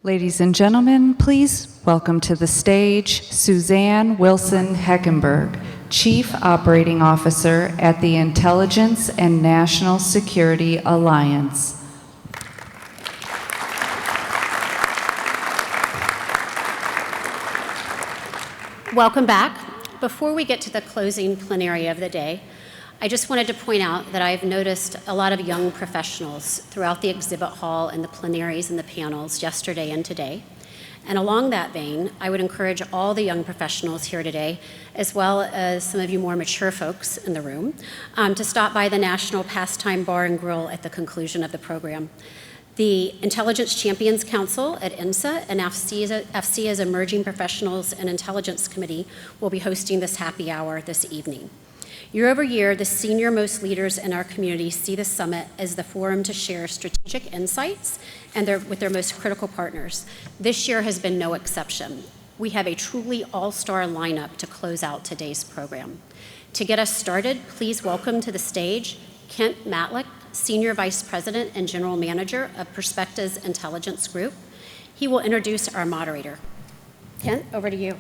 Ladies and gentlemen, please welcome to the stage Suzanne Wilson Heckenberg, Chief Operating Officer at the Intelligence and National Security Alliance. Welcome back. Before we get to the closing plenary of the day, I just wanted to point out that I've noticed a lot of young professionals throughout the exhibit hall and the plenaries and the panels yesterday and today. And along that vein, I would encourage all the young professionals here today, as well as some of you more mature folks in the room, to stop by the National Pastime Bar and Grill at the conclusion of the program. The Intelligence Champions Council at INSA and AFCEA's Emerging Professionals and Intelligence Committee will be hosting this happy hour this evening. Year over year, the senior-most leaders in our community see the summit as the forum to share strategic insights and with their most critical partners. This year has been no exception. We have a truly all-star lineup to close out today's program. To get us started, please welcome to the stage Kent Matlick, Senior Vice President and General Manager of Perspectives Intelligence Group. He will introduce our moderator. Kent, over to you.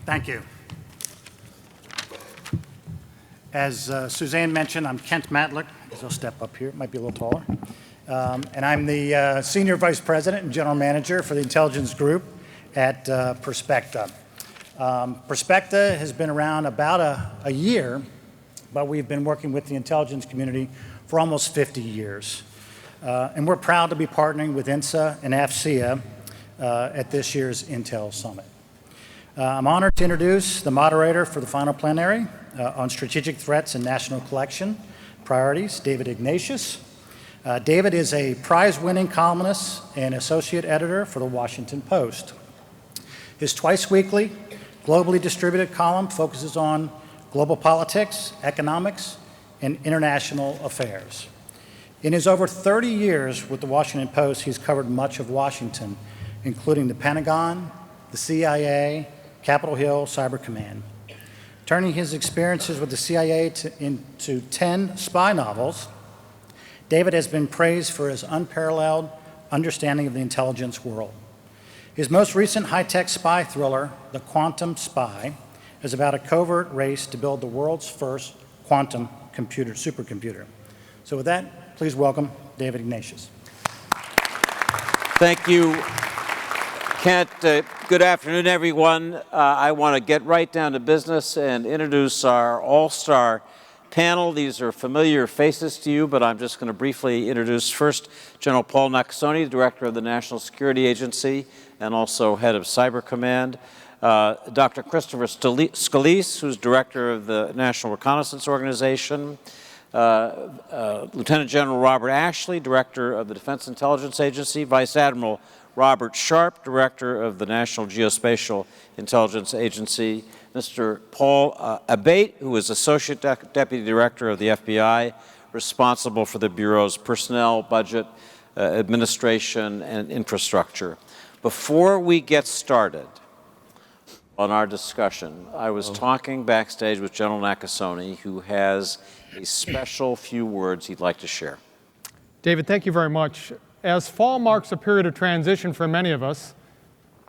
Thank you. As Suzanne mentioned, I'm Kent Matlick. I'll step up here, it might be a little taller. And I'm the Senior Vice President and General Manager for the Intelligence Group at Perspecta. Perspecta has been around about a year, but we've been working with the intelligence community for almost 50 years. And we're proud to be partnering with INSA and AFCEA at this year's Intel Summit. I'm honored to introduce the moderator for the final plenary on strategic threats and national collection priorities, David Ignatius. David is a prize-winning columnist and associate editor for the Washington Post. His twice-weekly, globally distributed column focuses on global politics, economics, and international affairs. In his over 30 years with the Washington Post, he's covered much of Washington, including the Pentagon, the CIA, Capitol Hill, Cyber Command. Turning his experiences with the CIA into 10 spy novels, David has been praised for his unparalleled understanding of the intelligence world. His most recent high-tech spy thriller, The Quantum Spy, is about a covert race to build the world's first quantum supercomputer. So with that, please welcome David Ignatius. Thank you, Kent. Good afternoon, everyone. I want to get right down to business and introduce our all-star panel. These are familiar faces to you, but I'm just going to briefly introduce first General Paul Nakasone, Director of the National Security Agency and also Head of Cyber Command. Dr. Christopher Scolese, who's Director of the National Reconnaissance Organization. Lieutenant General Robert Ashley, Director of the Defense Intelligence Agency. Vice Admiral Robert Sharp, Director of the National Geospatial-Intelligence Agency. Mr. Paul Abbate, who is Associate Deputy Director of the FBI, responsible for the Bureau's personnel, budget, administration, and infrastructure. Before we get started on our discussion, I was talking backstage with General Nakasone, who has a special few words he'd like to share. David, thank you very much. As fall marks a period of transition for many of us,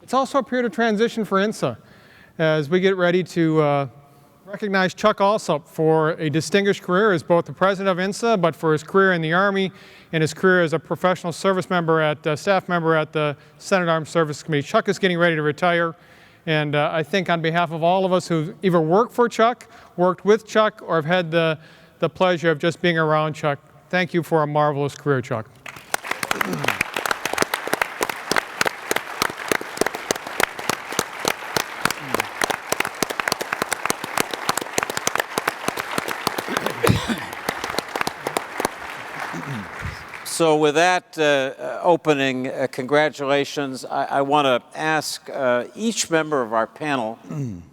it's also a period of transition for INSA as we get ready to recognize Chuck Alsop for a distinguished career as both the president of INSA, but for his career in the Army and his career as a professional service member staff member at the Senate Armed Services Committee. Chuck is getting ready to retire, and I think on behalf of all of us who've either worked for Chuck, worked with Chuck, or have had the pleasure of just being around Chuck, thank you for a marvelous career, Chuck. So with that opening, congratulations. I want to ask each member of our panel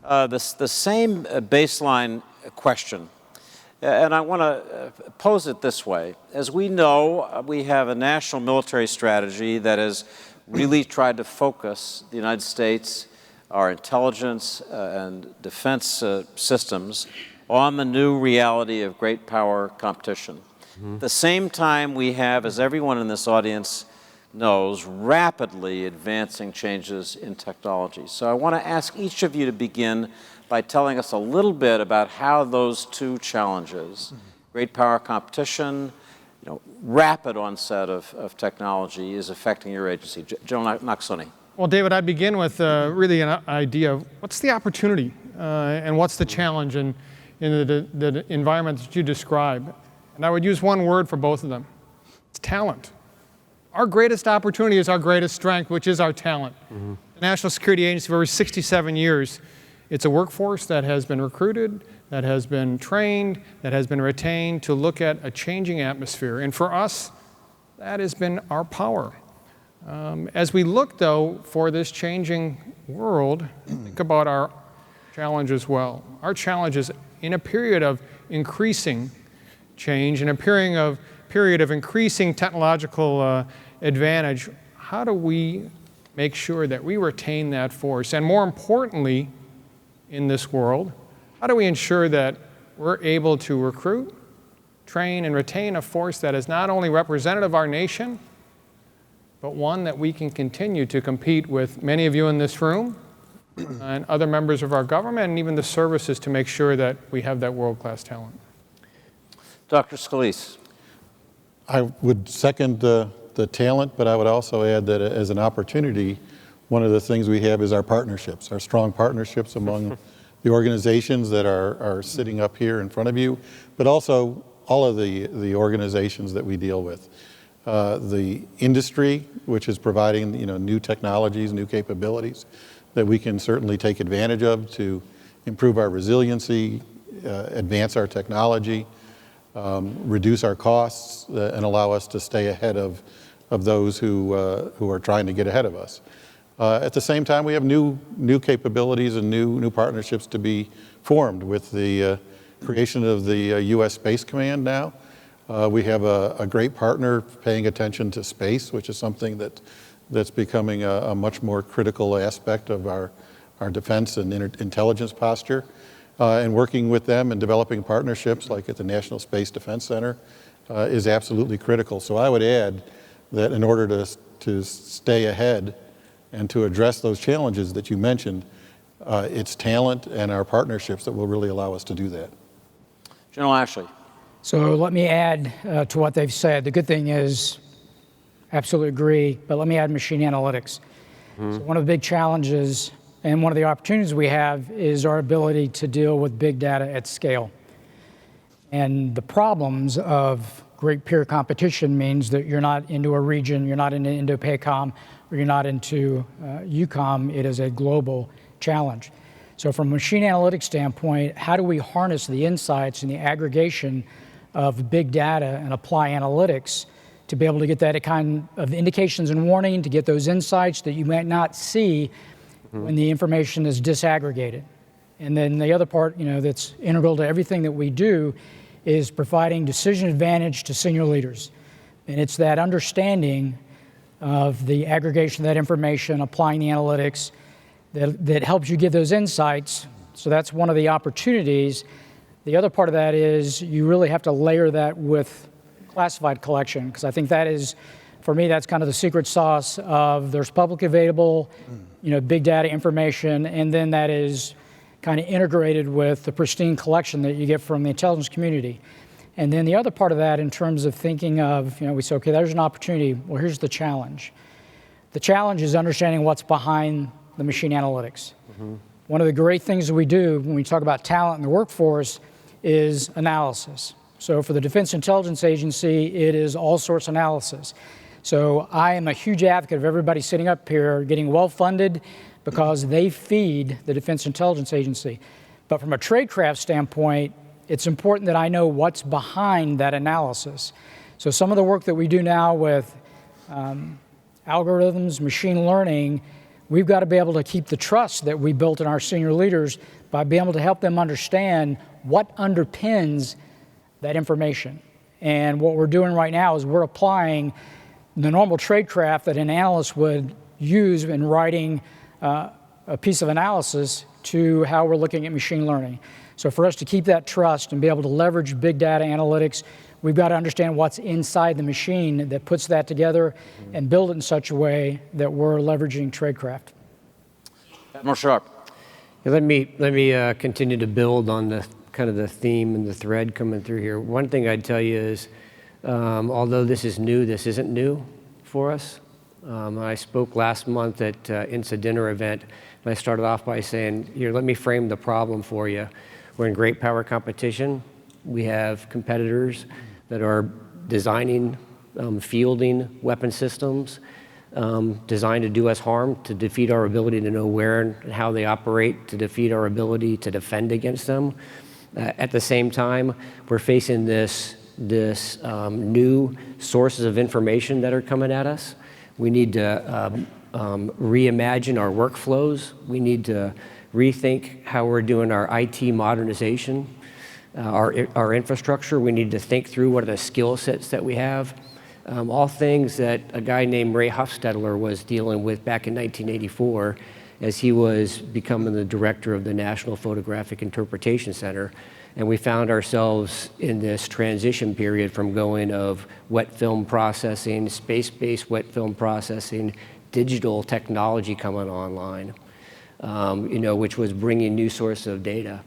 the same baseline question. And I want to pose it this way. As we know, we have a national military strategy that has really tried to focus the United States, our intelligence and defense systems on the new reality of great power competition. At the same time, we have, as everyone in this audience knows, rapidly advancing changes in technology. So I want to ask each of you to begin by telling us a little bit about how those two challenges, great power competition, rapid onset of technology, is affecting your agency. General Nakasone. Well, David, I'd begin with really an idea of what's the opportunity and what's the challenge in the environment that you describe. And I would use one word for both of them. It's talent. Our greatest opportunity is our greatest strength, which is our talent. The National Security Agency, for over 67 years, it's a workforce that has been recruited, that has been trained, that has been retained to look at a changing atmosphere. And for us, that has been our power. As we look, though, for this changing world, think about our challenge as well. Our challenge is in a period of increasing change, in a period of increasing technological advantage, how do we make sure that we retain that force? And more importantly, in this world, how do we ensure that we're able to recruit, train, and retain a force that is not only representative of our nation, but one that we can continue to compete with many of you in this room and other members of our government and even the services to make sure that we have that world-class talent? Dr. Scolese. I would second the talent, but I would also add that as an opportunity, one of the things we have is our partnerships, our strong partnerships among the organizations that are sitting up here in front of you, but also all of the organizations that we deal with. The industry, which is providing new technologies, new capabilities that we can certainly take advantage of to improve our resiliency, advance our technology, reduce our costs, and allow us to stay ahead of those who are trying to get ahead of us. At the same time, we have new capabilities and new partnerships to be formed with the creation of the U.S. Space Command now. We have a great partner paying attention to space, which is something that's becoming a much more critical aspect of our defense and intelligence posture. And working with them and developing partnerships like at the National Space Defense Center is absolutely critical. So I would add that in order to stay ahead and to address those challenges that you mentioned, it's talent and our partnerships that will really allow us to do that. General Ashley. So let me add to what they've said. The good thing is, absolutely agree, but let me add machine analytics. So one of the big challenges and one of the opportunities we have is our ability to deal with big data at scale. And the problems of great peer competition means that you're not into a region, you're not into Indo-PACOM, or you're not into EUCOM. It is a global challenge. So from a machine analytics standpoint, how do we harness the insights and the aggregation of big data and apply analytics to be able to get that kind of indications and warning, to get those insights that you might not see when the information is disaggregated. And then the other part, that's integral to everything that we do is providing decision advantage to senior leaders. And it's that understanding of the aggregation of that information, applying the analytics that helps you give those insights. So that's one of the opportunities. The other part of that is you really have to layer that with classified collection, because I think that is, for me, that's kind of the secret sauce of there's publicly available, big data information, and then that is kind of integrated with the pristine collection that you get from the intelligence community. And then the other part of that in terms of thinking of, we say, okay, there's an opportunity. Well, here's the challenge. The challenge is understanding what's behind the machine analytics. One of the great things that we do when we talk about talent in the workforce is analysis. So for the Defense Intelligence Agency, it is all source analysis. So I am a huge advocate of everybody sitting up here getting well-funded because they feed the Defense Intelligence Agency. But from a tradecraft standpoint, it's important that I know what's behind that analysis. So some of the work that we do now with algorithms, machine learning, we've got to be able to keep the trust that we built in our senior leaders by being able to help them understand what underpins that information. And what we're doing right now is we're applying the normal tradecraft that an analyst would use in writing a piece of analysis to how we're looking at machine learning. So for us to keep that trust and be able to leverage big data analytics, we've got to understand what's inside the machine that puts that together and build it in such a way that we're leveraging tradecraft. Admiral Sharp. Yeah, let me continue to build on the kind of the theme and the thread coming through here. One thing I'd tell you is, although this is new, this isn't new for us. I spoke last month at INSA dinner event, and I started off by saying, here, let me frame the problem for you. We're in great power competition. We have competitors that are designing, fielding weapon systems designed to do us harm, to defeat our ability to know where and how they operate, to defeat our ability to defend against them. At the same time, we're facing this new sources of information that are coming at us. We need to reimagine our workflows. We need to rethink how we're doing our IT modernization, our infrastructure. We need to think through what are the skill sets that we have. All things that a guy named Ray Hufstedler was dealing with back in 1984 as he was becoming the director of the National Photographic Interpretation Center. And we found ourselves in this transition period from going of wet film processing, space-based wet film processing, digital technology coming online, which was bringing new sources of data.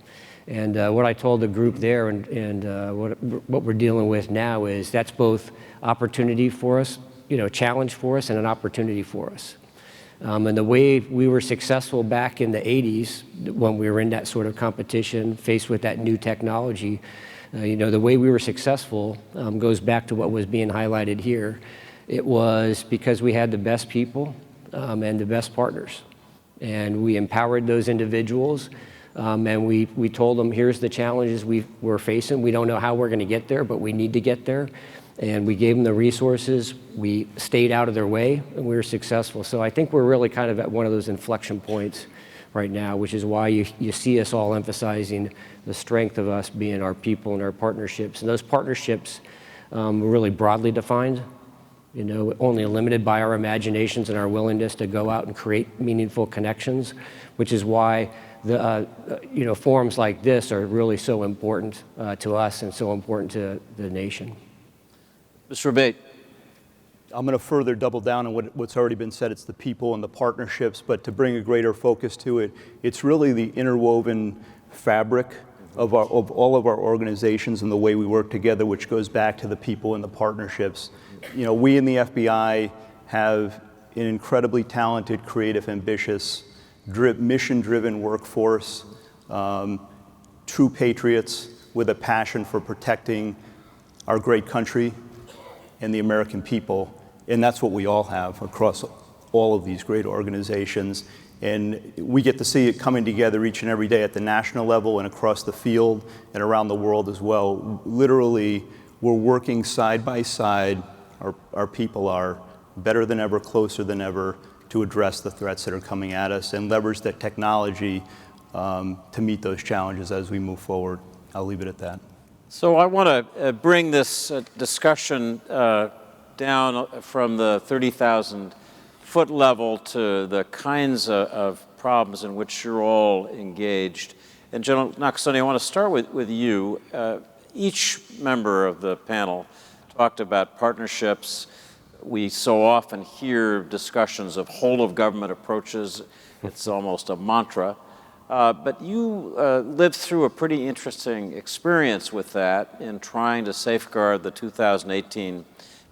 And what I told the group there and what we're dealing with now is that's both opportunity for us, challenge for us, and an opportunity for us. And the way we were successful back in the 80s, when we were in that sort of competition, faced with that new technology, the way we were successful goes back to what was being highlighted here. It was because we had the best people and the best partners. And we empowered those individuals, and we told them, here's the challenges we're facing. We don't know how we're going to get there, but we need to get there. And we gave them the resources, we stayed out of their way, and we were successful. So I think we're really kind of at one of those inflection points right now, which is why you see us all emphasizing the strength of us being our people and our partnerships. And those partnerships were really broadly defined, only limited by our imaginations and our willingness to go out and create meaningful connections, which is why the forums like this are really so important to us and so important to the nation. Mr. Abbate. I'm going to further double down on what's already been said. It's the people and the partnerships, but to bring a greater focus to it, it's really the interwoven fabric of all of our organizations and the way we work together, which goes back to the people and the partnerships. We in the FBI have an incredibly talented, creative, ambitious, mission-driven workforce, true patriots with a passion for protecting our great country and the American people. And that's what we all have across all of these great organizations. And we get to see it coming together each and every day at the national level and across the field and around the world as well. Literally, we're working side by side. Our people are better than ever, closer than ever to address the threats that are coming at us and leverage that technology to meet those challenges as we move forward. I'll leave it at that. So I want to bring this discussion down from the 30,000-foot level to the kinds of problems in which you're all engaged. And General Nakasone, I want to start with you. Each member of the panel talked about partnerships. We so often hear discussions of whole-of-government approaches. It's almost a mantra. But you lived through a pretty interesting experience with that in trying to safeguard the 2018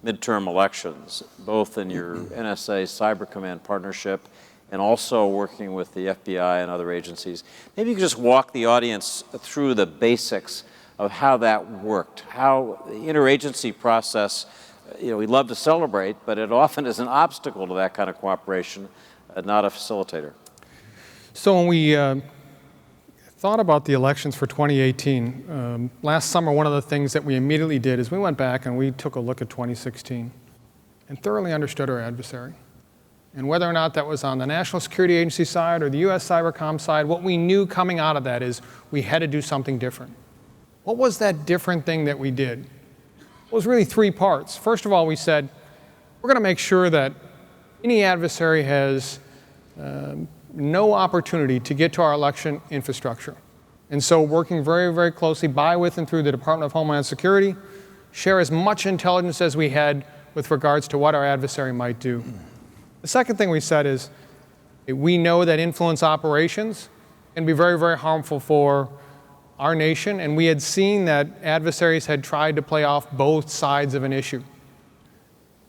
midterm elections, both in your NSA Cyber Command partnership and also working with the FBI and other agencies. Maybe you could just walk the audience through the basics of how that worked, how the interagency process, we love to celebrate, but it often is an obstacle to that kind of cooperation, not a facilitator. So when we thought about the elections for 2018, last summer, one of the things that we immediately did is we went back and we took a look at 2016 and thoroughly understood our adversary. And whether or not that was on the National Security Agency side or the U.S. Cybercom side, what we knew coming out of that is we had to do something different. What was that different thing that we did? It was really three parts. First of all, we said, we're going to make sure that any adversary has no opportunity to get to our election infrastructure. And so working very, very closely by, with, and through the Department of Homeland Security, share as much intelligence as we had with regards to what our adversary might do. The second thing we said is, we know that influence operations can be very, very harmful for our nation, and we had seen that adversaries had tried to play off both sides of an issue.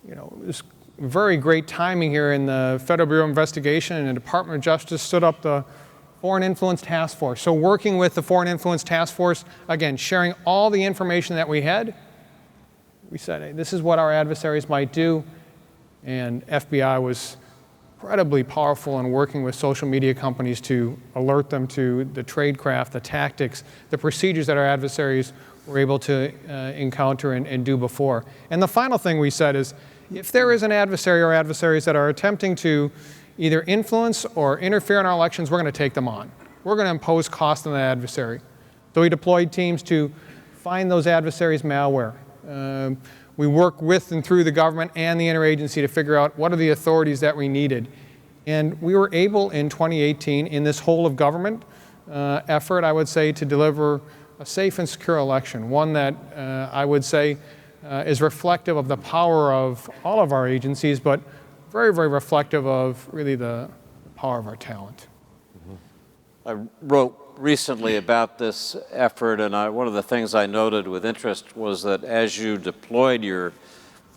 You know, it was very great timing here in the Federal Bureau of Investigation, and the Department of Justice stood up the Foreign Influence Task Force. So working with the Foreign Influence Task Force, again, sharing all the information that we had, we said, hey, this is what our adversaries might do, and FBI was incredibly powerful in working with social media companies to alert them to the tradecraft, the tactics, the procedures that our adversaries were able to encounter and do before. And the final thing we said is, if there is an adversary or adversaries that are attempting to either influence or interfere in our elections, we're going to take them on. We're going to impose cost on the adversary. So we deployed teams to find those adversaries' malware. We work with and through the government and the interagency to figure out what are the authorities that we needed. And we were able in 2018, in this whole of government effort, I would say, to deliver a safe and secure election, one that I would say is reflective of the power of all of our agencies, but very, very reflective of really the power of our talent. I wrote recently about this effort, and one of the things I noted with interest was that as you deployed your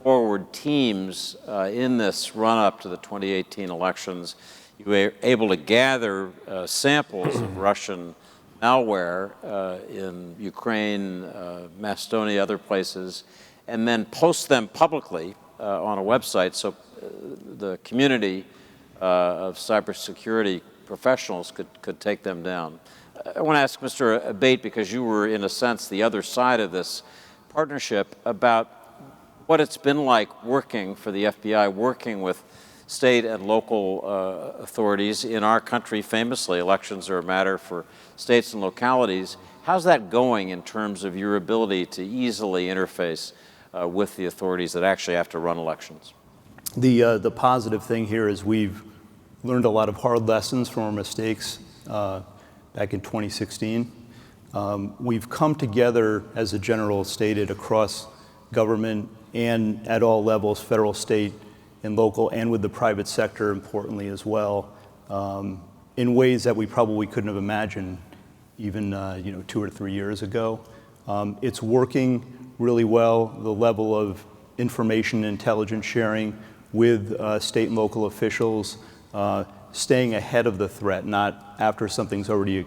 forward teams in this run-up to the 2018 elections, you were able to gather samples of Russian malware in Ukraine, Macedonia, other places, and then post them publicly on a website so the community of cybersecurity professionals could take them down. I want to ask Mr. Abbate, because you were, in a sense, the other side of this partnership, about what it's been like working for the FBI, working with state and local authorities. In our country, famously, elections are a matter for states and localities. How's that going in terms of your ability to easily interface with the authorities that actually have to run elections? The positive thing here is we've learned a lot of hard lessons from our mistakes back in 2016. We've come together, as the General stated, across government and at all levels, federal, state, and local, and with the private sector, importantly, as well, in ways that we probably couldn't have imagined even 2 or 3 years ago. It's working really well. The level of information and intelligence sharing with state and local officials, staying ahead of the threat, not after something's already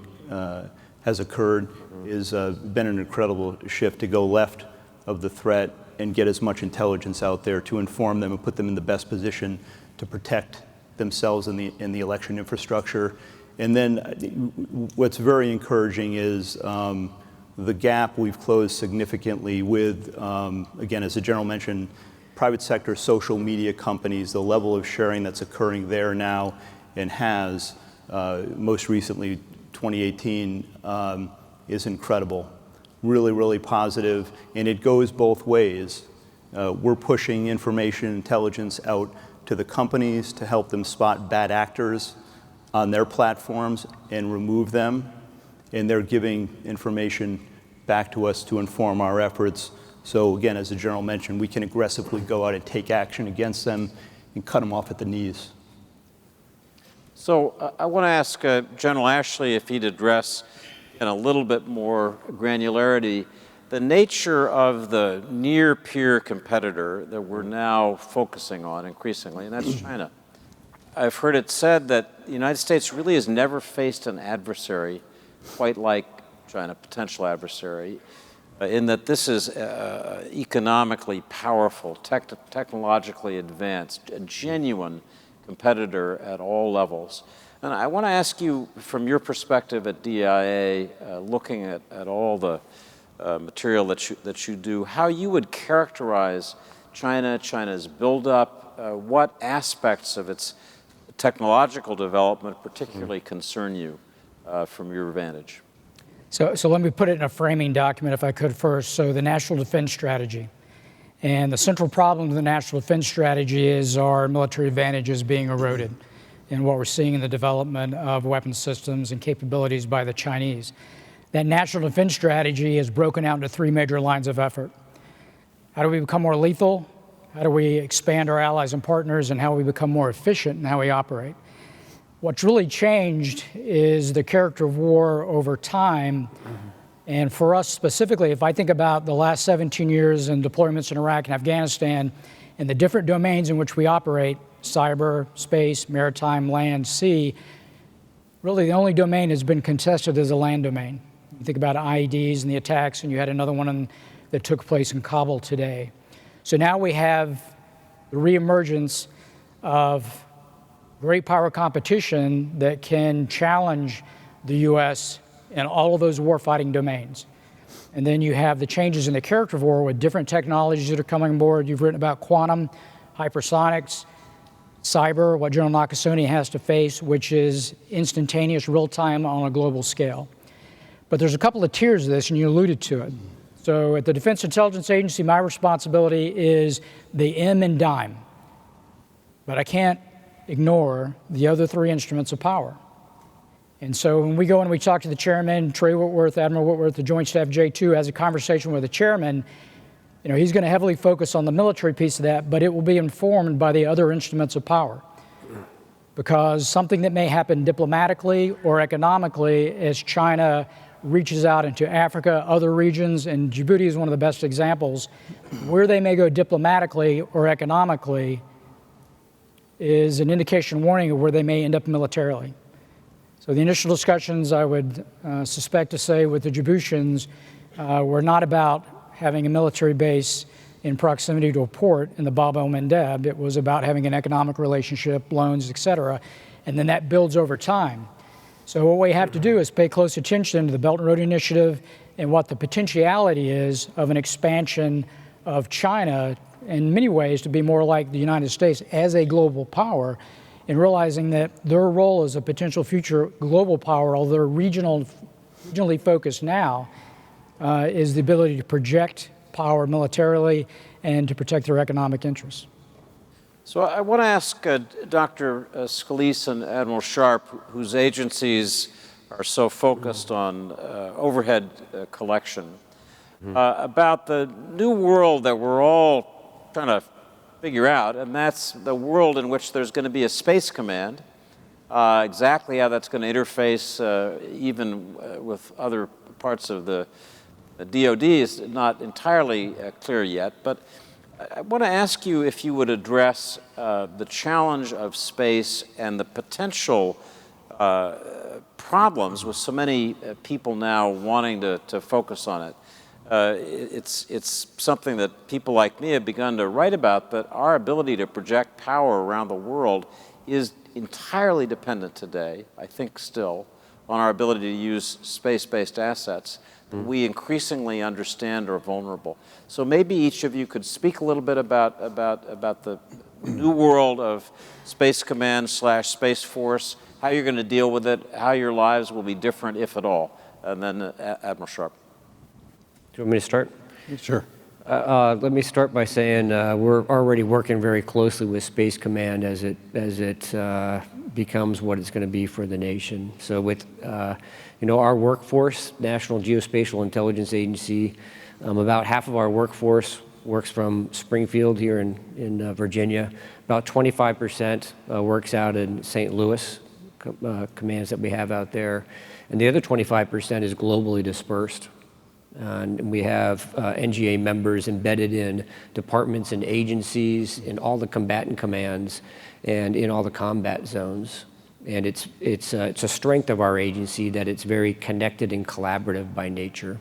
has occurred, has been an incredible shift to go left of the threat and get as much intelligence out there to inform them and put them in the best position to protect themselves in the election infrastructure. And then what's very encouraging is the gap we've closed significantly with, again, as the General mentioned, private sector social media companies, the level of sharing that's occurring there now and has, most recently 2018, is incredible. Really, really positive, and it goes both ways. We're pushing information intelligence out to the companies to help them spot bad actors on their platforms and remove them, and they're giving information back to us to inform our efforts. So again, as the General mentioned, we can aggressively go out and take action against them and cut them off at the knees. So I want to ask General Ashley if he'd address in a little bit more granularity the nature of the near-peer competitor that we're now focusing on increasingly, and that's China. I've heard it said that the United States really has never faced an adversary quite like China, potential adversary, in that this is economically powerful, technologically advanced, a genuine competitor at all levels. And I want to ask you, from your perspective at DIA, looking at all the material that you do, how you would characterize China's buildup, what aspects of its technological development particularly concern you from your vantage? So let me put it in a framing document, if I could first. So the National Defense Strategy. And the central problem with the National Defense Strategy is our military advantages being eroded, and what we're seeing in the development of weapon systems and capabilities by the Chinese. That national defense strategy is broken out into 3 major lines of effort. How do we become more lethal? How do we expand our allies and partners? And how do we become more efficient in how we operate? What's really changed is the character of war over time. And for us specifically, if I think about the last 17 years in deployments in Iraq and Afghanistan and the different domains in which we operate, cyber, space, maritime, land, sea, really the only domain that's been contested is the land domain. You think about IEDs and the attacks, and you had another one that took place in Kabul today. So now we have the reemergence of great power competition that can challenge the U.S. in all of those warfighting domains. And then you have the changes in the character of war with different technologies that are coming on board. You've written about quantum, hypersonics, cyber, what General Nakasone has to face, which is instantaneous, real-time on a global scale. But there's a couple of tiers of this, and you alluded to it. So at the Defense Intelligence Agency, my responsibility is the M and dime. But I can't ignore the other 3 instruments of power. And so when we go and we talk to the chairman, Trey Whitworth, Admiral Whitworth, the Joint Staff J2 has a conversation with the chairman, he's going to heavily focus on the military piece of that, but it will be informed by the other instruments of power. Because something that may happen diplomatically or economically as China reaches out into Africa, other regions, and Djibouti is one of the best examples, where they may go diplomatically or economically is an indication warning of where they may end up militarily. So the initial discussions, I would suspect to say, with the Djiboutians were not about having a military base in proximity to a port in the Bab el-Mandeb. It was about having an economic relationship, loans, et cetera, and then that builds over time. So what we have to do is pay close attention to the Belt and Road Initiative and what the potentiality is of an expansion of China in many ways to be more like the United States as a global power, and realizing that their role as a potential future global power, although they're regionally focused now, is the ability to project power militarily and to protect their economic interests. So I want to ask Dr. Scolese and Admiral Sharp, whose agencies are so focused on overhead collection, about the new world that we're all trying to figure out, and that's the world in which there's going to be a space command. Exactly how that's going to interface even with other parts of the DoD is not entirely clear yet, but I want to ask you if you would address the challenge of space and the potential problems with so many people now wanting to focus on it. It's something that people like me have begun to write about, that our ability to project power around the world is entirely dependent today, I think still, on our ability to use space-based assets that we increasingly understand are vulnerable. So maybe each of you could speak a little bit about the new world of Space Command / Space Force, how you're going to deal with it, how your lives will be different, if at all. And then Admiral Sharp. Do you want me to start? Sure. Let me start by saying we're already working very closely with Space Command as it becomes what it's going to be for the nation. So with our workforce, National Geospatial-Intelligence Agency, about half of our workforce works from Springfield here in Virginia. About 25% works out in St. Louis, commands that we have out there. And the other 25% is globally dispersed. And we have NGA members embedded in departments and agencies, in all the combatant commands, and in all the combat zones. And it's a strength of our agency that it's very connected and collaborative by nature.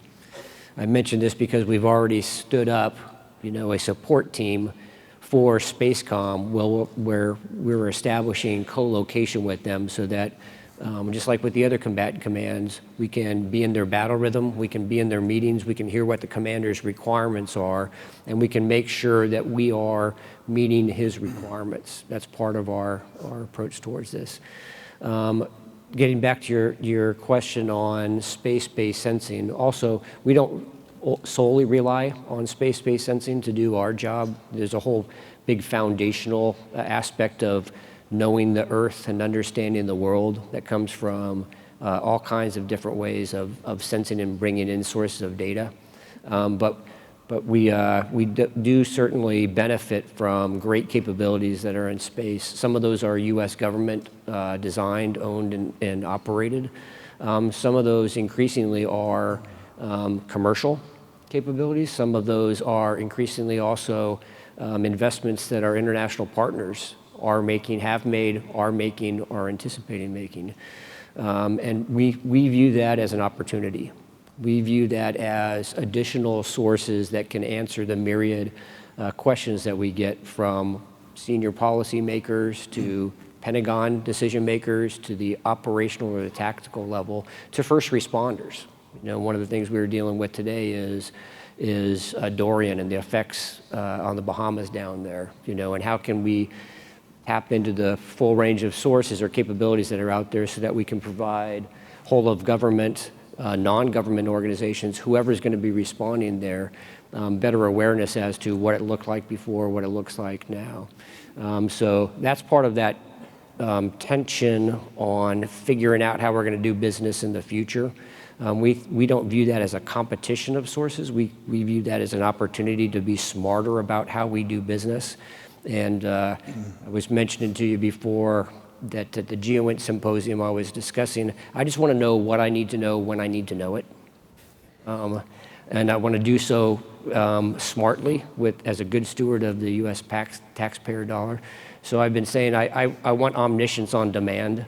I mention this because we've already stood up, a support team for SpaceCom, where we're establishing co-location with them so that just like with the other combatant commands, we can be in their battle rhythm, we can be in their meetings, we can hear what the commander's requirements are, and we can make sure that we are meeting his requirements. That's part of our approach towards this. Getting back to your question on space-based sensing, also, we don't solely rely on space-based sensing to do our job. There's a whole big foundational aspect of knowing the Earth and understanding the world that comes from all kinds of different ways of sensing and bringing in sources of data. But we do certainly benefit from great capabilities that are in space. Some of those are U.S. government designed, owned, and operated. Some of those increasingly are commercial capabilities. Some of those are increasingly also investments that our international partners are making, have made, are making, or anticipating making. And we view that as an opportunity. We view that as additional sources that can answer the myriad questions that we get from senior policymakers to Pentagon decision makers to the operational or the tactical level to first responders. You know, one of the things we were dealing with today is Dorian and the effects on the Bahamas down there, you know, and how can we tap into the full range of sources or capabilities that are out there so that we can provide whole of government, non-government organizations, whoever's going to be responding there, better awareness as to what it looked like before, what it looks like now. So that's part of that tension on figuring out how we're going to do business in the future. We don't view that as a competition of sources. We view that as an opportunity to be smarter about how we do business. And I was mentioning to you before that at the GeoInt Symposium I was discussing, I just want to know what I need to know when I need to know it. And I want to do so smartly as a good steward of the U.S. taxpayer dollar. So I've been saying I want omniscience on demand.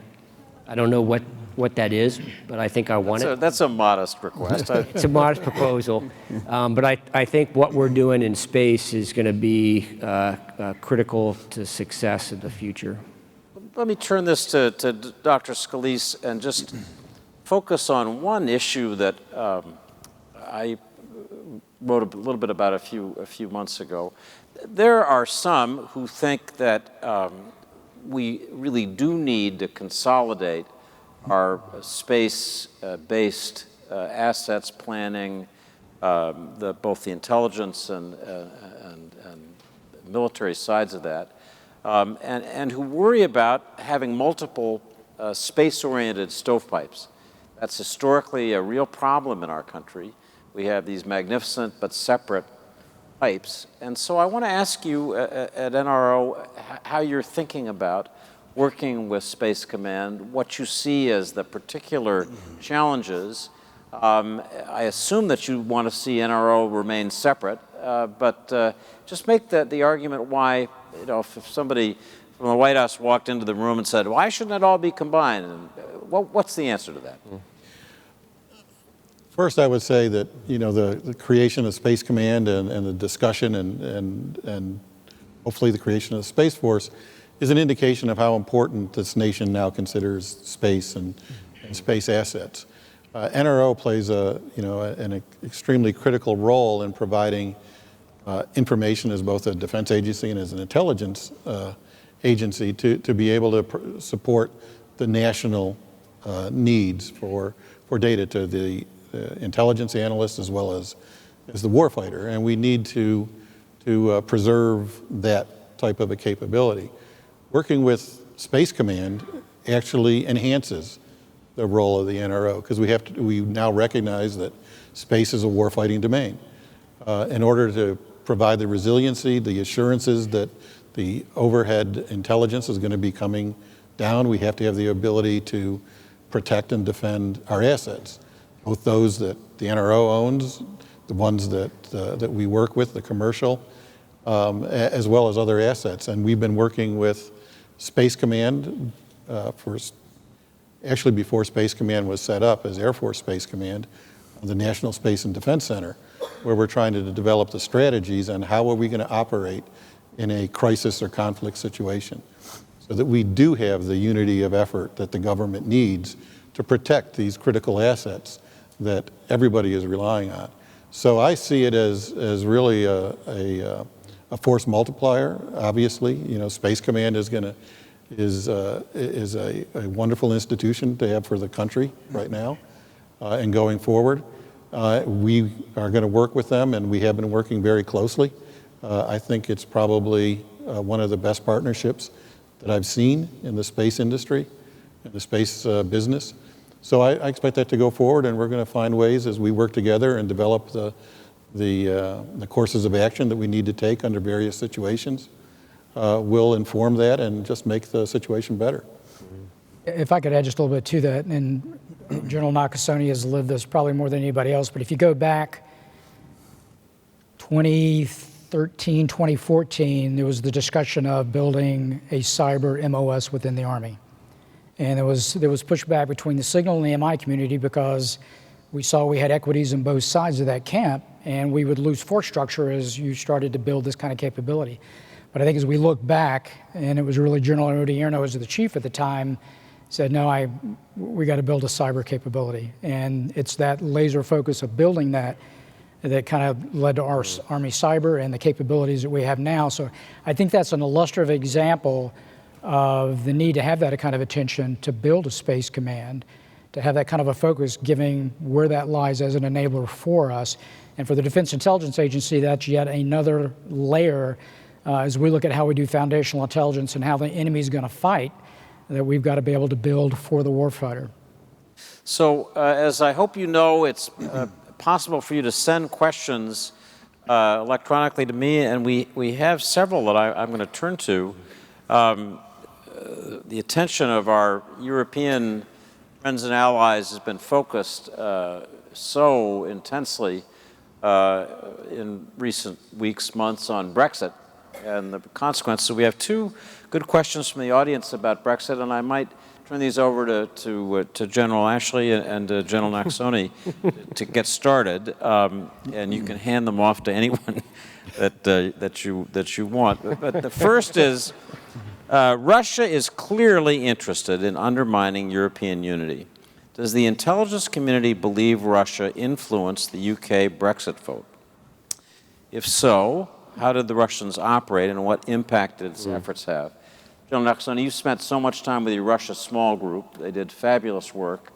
I don't know what that is, but I think I want it. That's a modest request. It's a modest proposal. But I think what we're doing in space is going to be critical to success in the future. Let me turn this to Dr. Scolese and just focus on one issue that I wrote a little bit about a few months ago. There are some who think that we really do need to consolidate our space-based assets planning, both the intelligence and military sides of that, and who worry about having multiple space-oriented stovepipes. That's historically a real problem in our country. We have these magnificent but separate pipes. And so I want to ask you at NRO how you're thinking about working with Space Command, what you see as the particular challenges. I assume that you want to see NRO remain separate, but just make the argument why, you know, if somebody from the White House walked into the room and said, why shouldn't it all be combined? And what's the answer to that? First, I would say that, you know, the creation of Space Command and the discussion and hopefully the creation of the Space Force is an indication of how important this nation now considers space and space assets. NRO plays an extremely critical role in providing information as both a defense agency and as an intelligence agency to be able to support the national needs for data to the intelligence analysts as well as the warfighter. And we need to preserve that type of a capability. Working with Space Command actually enhances the role of the NRO because we now recognize that space is a warfighting domain. In order to provide the resiliency, the assurances that the overhead intelligence is going to be coming down, we have to have the ability to protect and defend our assets, both those that the NRO owns, the ones that we work with, the commercial, as well as other assets. And we've been working with Space Command actually before Space Command was set up as Air Force Space Command, the National Space and Defense Center, where we're trying to develop the strategies on how are we going to operate in a crisis or conflict situation so that we do have the unity of effort that the government needs to protect these critical assets that everybody is relying on. So I see it as really a force multiplier. Obviously, you know, Space Command is a wonderful institution to have for the country right now and going forward. We are going to work with them, and we have been working very closely. I think it's probably one of the best partnerships that I've seen in the space industry, in the space business. So I expect that to go forward, and we're going to find ways as we work together and develop the courses of action that we need to take under various situations. We'll inform that and just make the situation better. If I could add just a little bit to that, and General Nakasone has lived this probably more than anybody else, but if you go back 2013, 2014, there was the discussion of building a cyber MOS within the Army. And there was pushback between the signal and the MI community because we saw we had equities in both sides of that camp, and we would lose force structure as you started to build this kind of capability. But I think as we look back, and it was really General Odierno as the chief at the time, said, no, we got to build a cyber capability. And it's that laser focus of building that kind of led to our Army cyber and the capabilities that we have now. So I think that's an illustrative example of the need to have that kind of attention to build a space command, to have that kind of a focus, giving where that lies as an enabler for us. And for the Defense Intelligence Agency, that's yet another layer as we look at how we do foundational intelligence and how the enemy is going to fight, that we've got to be able to build for the warfighter. So as I hope you know, it's possible for you to send questions electronically to me, and we have several that I'm going to turn to. The attention of our European friends and allies has been focused so intensely in recent weeks, months on Brexit and the consequences. So we have two good questions from the audience about Brexit, and I might turn these over to General Ashley and General Nakasone to get started, and you can hand them off to anyone that you want. But the first is, Russia is clearly interested in undermining European unity. Does the intelligence community believe Russia influenced the UK Brexit vote? If so, how did the Russians operate and what impact did its efforts have? General Nakasone, you spent so much time with your Russia small group. They did fabulous work.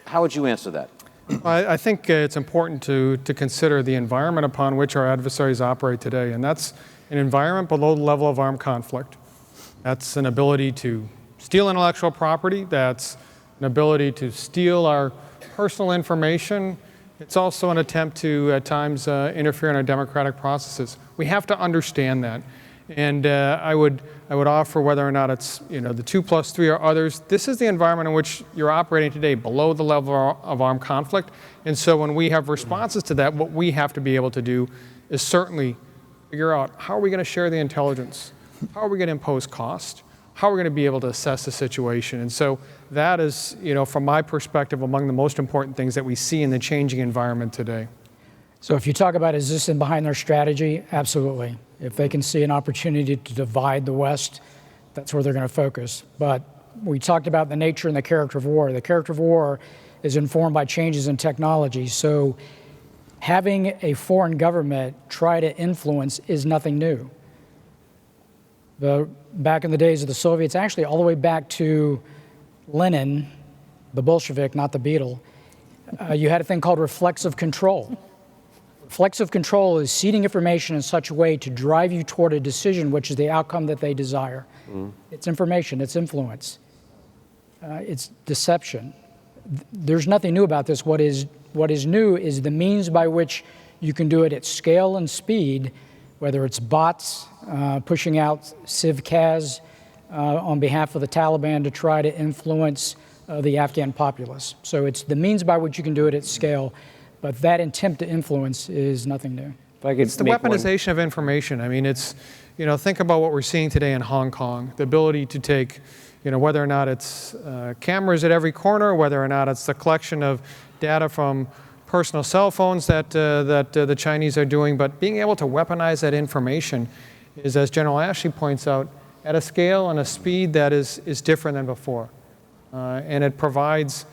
How would you answer that? I think it's important to consider the environment upon which our adversaries operate today, and that's an environment below the level of armed conflict. That's an ability to steal intellectual property. That's an ability to steal our personal information. It's also an attempt to, at times, interfere in our democratic processes. We have to understand that. And I would offer, whether or not it's the 2+3 or others, this is the environment in which you're operating today, below the level of armed conflict. And so when we have responses to that, what we have to be able to do is certainly figure out, how are we going to share the intelligence? How are we going to impose cost? How are we going to be able to assess the situation? And so that is, from my perspective, among the most important things that we see in the changing environment today. So if you talk about, is this in behind their strategy? Absolutely. If they can see an opportunity to divide the West, that's where they're going to focus. But we talked about the nature and the character of war. The character of war is informed by changes in technology. So having a foreign government try to influence is nothing new. Back in the days of the Soviets, actually all the way back to Lenin, the Bolshevik, not the Beatle, you had a thing called reflexive control. Reflexive control is seeding information in such a way to drive you toward a decision which is the outcome that they desire. It's information, it's influence, it's deception. There's nothing new about this. What is new is the means by which you can do it at scale and speed, whether it's bots pushing out CivCas on behalf of the Taliban to try to influence the Afghan populace. So it's the means by which you can do it at scale. But that intent to influence is nothing new. It's the weaponization of information. I mean, it's, think about what we're seeing today in Hong Kong, the ability to take, whether or not it's cameras at every corner, whether or not it's the collection of data from personal cell phones that the Chinese are doing, but being able to weaponize that information is, as General Ashley points out, at a scale and a speed that is different than before. And it provides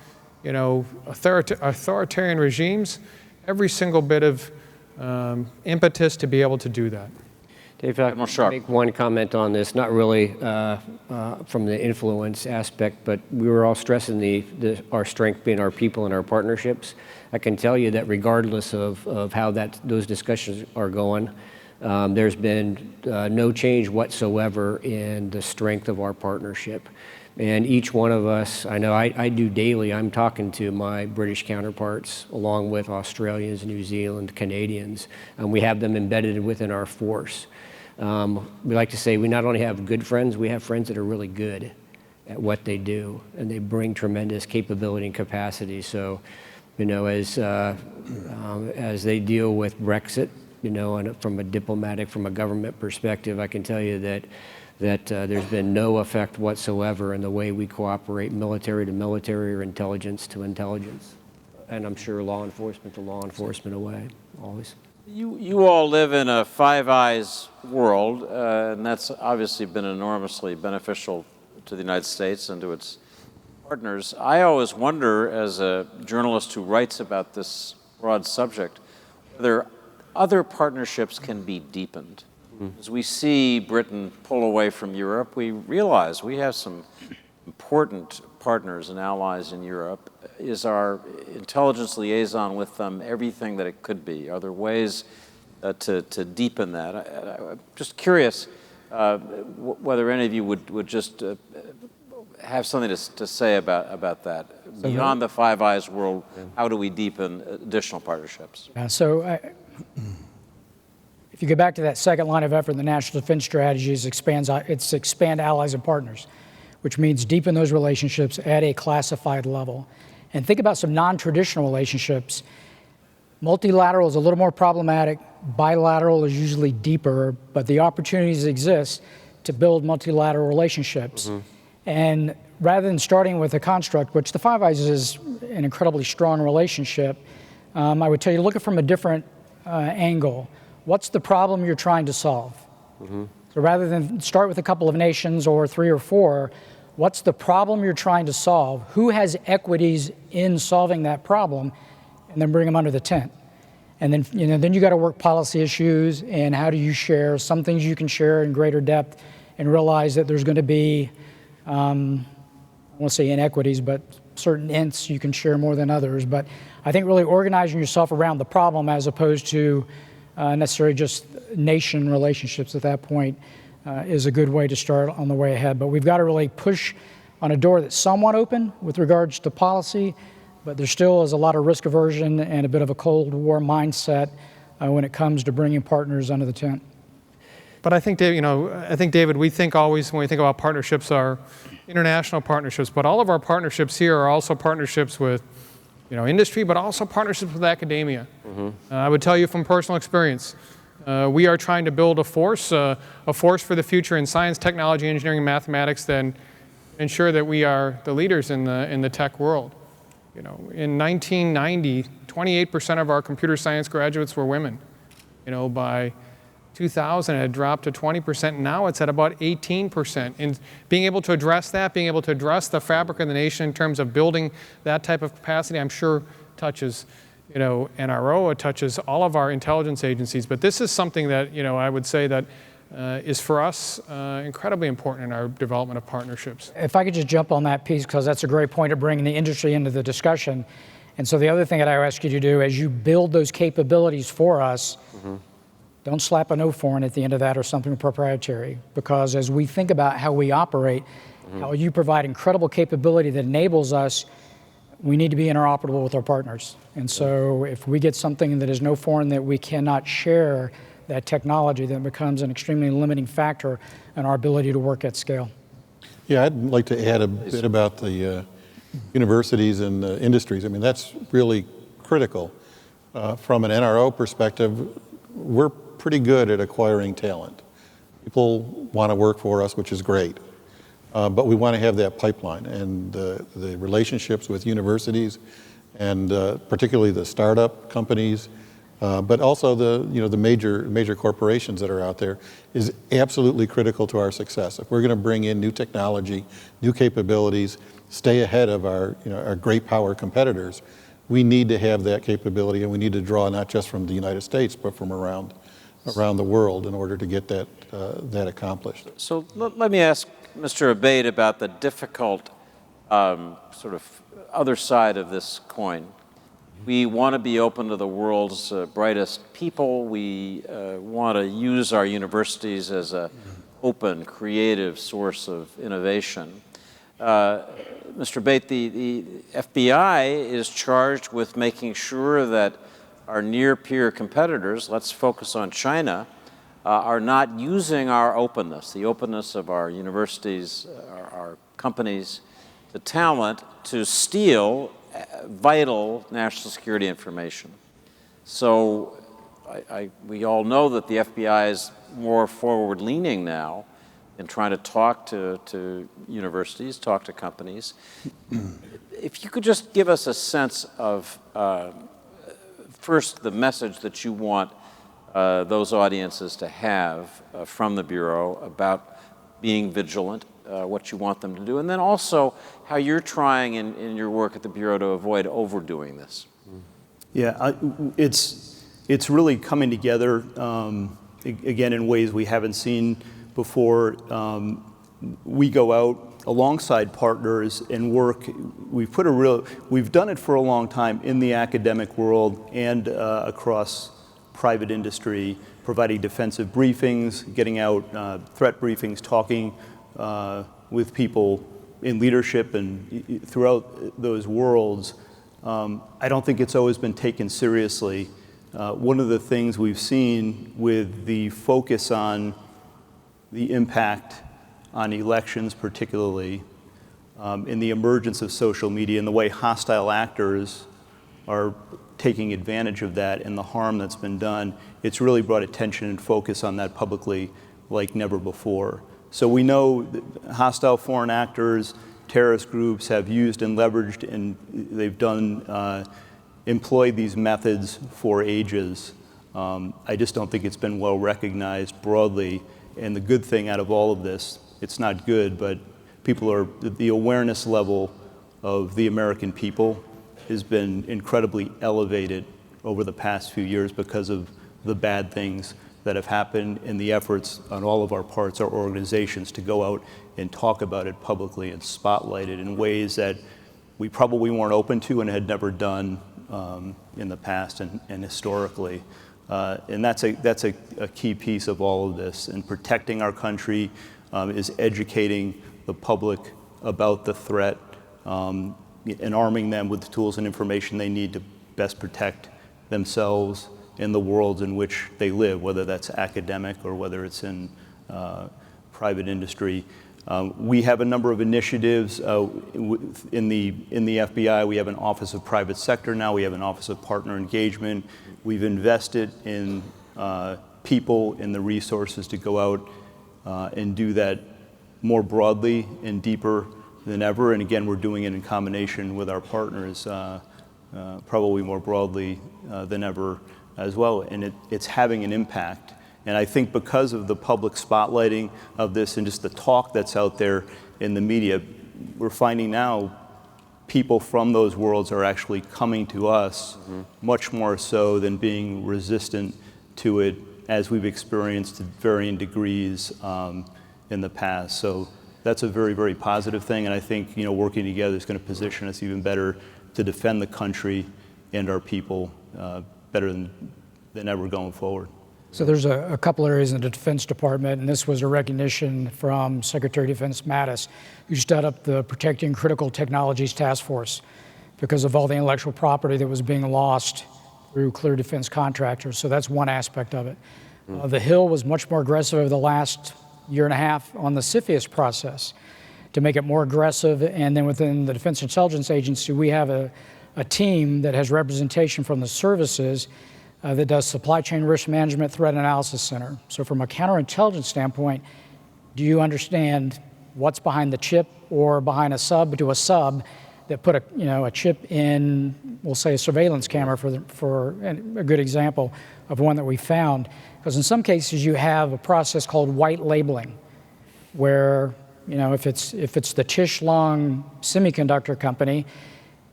authoritarian regimes every single bit of impetus to be able to do that. Dave, I make one comment on this, not really from the influence aspect, but we were all stressing our strength being our people and our partnerships. I can tell you that regardless of how those discussions are going, there's been no change whatsoever in the strength of our partnership. And each one of us, I know I do daily, I'm talking to my British counterparts along with Australians, New Zealand, Canadians, and we have them embedded within our force. We like to say we not only have good friends, we have friends that are really good at what they do, and they bring tremendous capability and capacity. So, as they deal with Brexit, and from a diplomatic, from a government perspective, I can tell you that there's been no effect whatsoever in the way we cooperate military to military or intelligence to intelligence. And I'm sure law enforcement to law enforcement away, always. You all live in a Five Eyes world, and that's obviously been enormously beneficial to the United States and to its partners. I always wonder, as a journalist who writes about this broad subject, whether other partnerships can be deepened. As we see Britain pull away from Europe, we realize we have some important partners and allies in Europe. Is our intelligence liaison with them everything that it could be? Are there ways to deepen that? I'm just curious whether any of you would just have something to say about that. Beyond the Five Eyes world, how do we deepen additional partnerships? If you go back to that second line of effort, the National Defense Strategy it's expand allies and partners, which means deepen those relationships at a classified level. And think about some non-traditional relationships. Multilateral is a little more problematic. Bilateral is usually deeper, but the opportunities exist to build multilateral relationships. And rather than starting with a construct, which the Five Eyes is an incredibly strong relationship, I would tell you, look at it from a different angle. What's the problem you're trying to solve? So rather than start with a couple of nations or 3 or 4, what's the problem you're trying to solve? Who has equities in solving that problem? And then bring them under the tent. And then, then you got to work policy issues and how do you share. Some things you can share in greater depth and realize that there's going to be, I won't say inequities, but certain ints you can share more than others. But I think really organizing yourself around the problem as opposed to necessarily just nation relationships at that point is a good way to start on the way ahead. But we've got to really push on a door that's somewhat open with regards to policy, but there still is a lot of risk aversion and a bit of a Cold War mindset when it comes to bringing partners under the tent. But I think, David, we think always when we think about partnerships are international partnerships, but all of our partnerships here are also partnerships with industry, but also partnerships with academia. I would tell you from personal experience, we are trying to build a force for the future in science, technology, engineering, and mathematics that ensure that we are the leaders in the tech world. In 1990, 28% of our computer science graduates were women. By 2000, it had dropped to 20%. Now it's at about 18%. And being able to address that, being able to address the fabric of the nation in terms of building that type of capacity, I'm sure touches, NRO, it touches all of our intelligence agencies. But this is something that, I would say that is for us incredibly important in our development of partnerships. If I could just jump on that piece, because that's a great point of bringing the industry into the discussion. And so the other thing that I ask you to do as you build those capabilities for us, don't slap a no foreign at the end of that or something proprietary, because as we think about how we operate, how you provide incredible capability that enables us, we need to be interoperable with our partners. And so if we get something that is no foreign that we cannot share that technology, then becomes an extremely limiting factor in our ability to work at scale. Yeah, I'd like to add a bit about the universities and industries. I mean, that's really critical. From an NRO perspective, we're pretty good at acquiring talent. People want to work for us, which is great. But we want to have that pipeline, and the relationships with universities and particularly the startup companies, but also the major corporations that are out there is absolutely critical to our success. If we're going to bring in new technology, new capabilities, stay ahead of our great power competitors, we need to have that capability, and we need to draw not just from the United States, but from around the world in order to get that accomplished. So let me ask Mr. Abbate about the difficult sort of other side of this coin. We want to be open to the world's brightest people. We want to use our universities as an open, creative source of innovation. Mr. Abbate, the FBI is charged with making sure that our near-peer competitors, let's focus on China, are not using our openness, the openness of our universities, our companies, the talent to steal vital national security information. So we all know that the FBI is more forward-leaning now in trying to talk to universities, talk to companies. If you could just give us a sense of, first, the message that you want those audiences to have from the Bureau about being vigilant, what you want them to do, and then also how you're trying in your work at the Bureau to avoid overdoing this. Yeah, it's really coming together, again, in ways we haven't seen before. We go out alongside partners and work. We've done it for a long time in the academic world and across private industry, providing defensive briefings, getting out threat briefings, talking with people in leadership and throughout those worlds. I don't think it's always been taken seriously. One of the things we've seen with the focus on the impact on elections particularly, in the emergence of social media and the way hostile actors are taking advantage of that and the harm that's been done, it's really brought attention and focus on that publicly like never before. So we know that hostile foreign actors, terrorist groups have used and leveraged, and they've employed these methods for ages. I just don't think it's been well recognized broadly. And the good thing out of all of this, it's not good, but the awareness level of the American people has been incredibly elevated over the past few years because of the bad things that have happened and the efforts on all of our parts, our organizations, to go out and talk about it publicly and spotlight it in ways that we probably weren't open to and had never done in the past and historically. And that's a key piece of all of this. And protecting our country is educating the public about the threat and arming them with the tools and information they need to best protect themselves in the worlds in which they live, whether that's academic or whether it's in private industry. We have a number of initiatives in the FBI. We have an Office of Private Sector now. We have an Office of Partner Engagement. We've invested in people and the resources to go out and do that more broadly and deeper than ever. And again, we're doing it in combination with our partners, probably more broadly than ever as well. And it's having an impact. And I think because of the public spotlighting of this and just the talk that's out there in the media, we're finding now people from those worlds are actually coming to us much more so than being resistant to it, as we've experienced to varying degrees in the past. So that's a very, very positive thing. And I think working together is going to position us even better to defend the country and our people better than ever going forward. So there's a couple areas in the Defense Department, and this was a recognition from Secretary of Defense Mattis, who stood up the Protecting Critical Technologies Task Force because of all the intellectual property that was being lost through clear defense contractors. So that's one aspect of it. The Hill was much more aggressive over the last year and a half on the CFIUS process to make it more aggressive. And then within the Defense Intelligence Agency, we have a team that has representation from the services that does Supply Chain Risk Management Threat Analysis Center. So from a counterintelligence standpoint, do you understand what's behind the chip or behind a sub that put a chip in, we'll say, a surveillance camera for a good example of one that we found? Because in some cases you have a process called white labeling, where if it's the Tisch Long Semiconductor Company,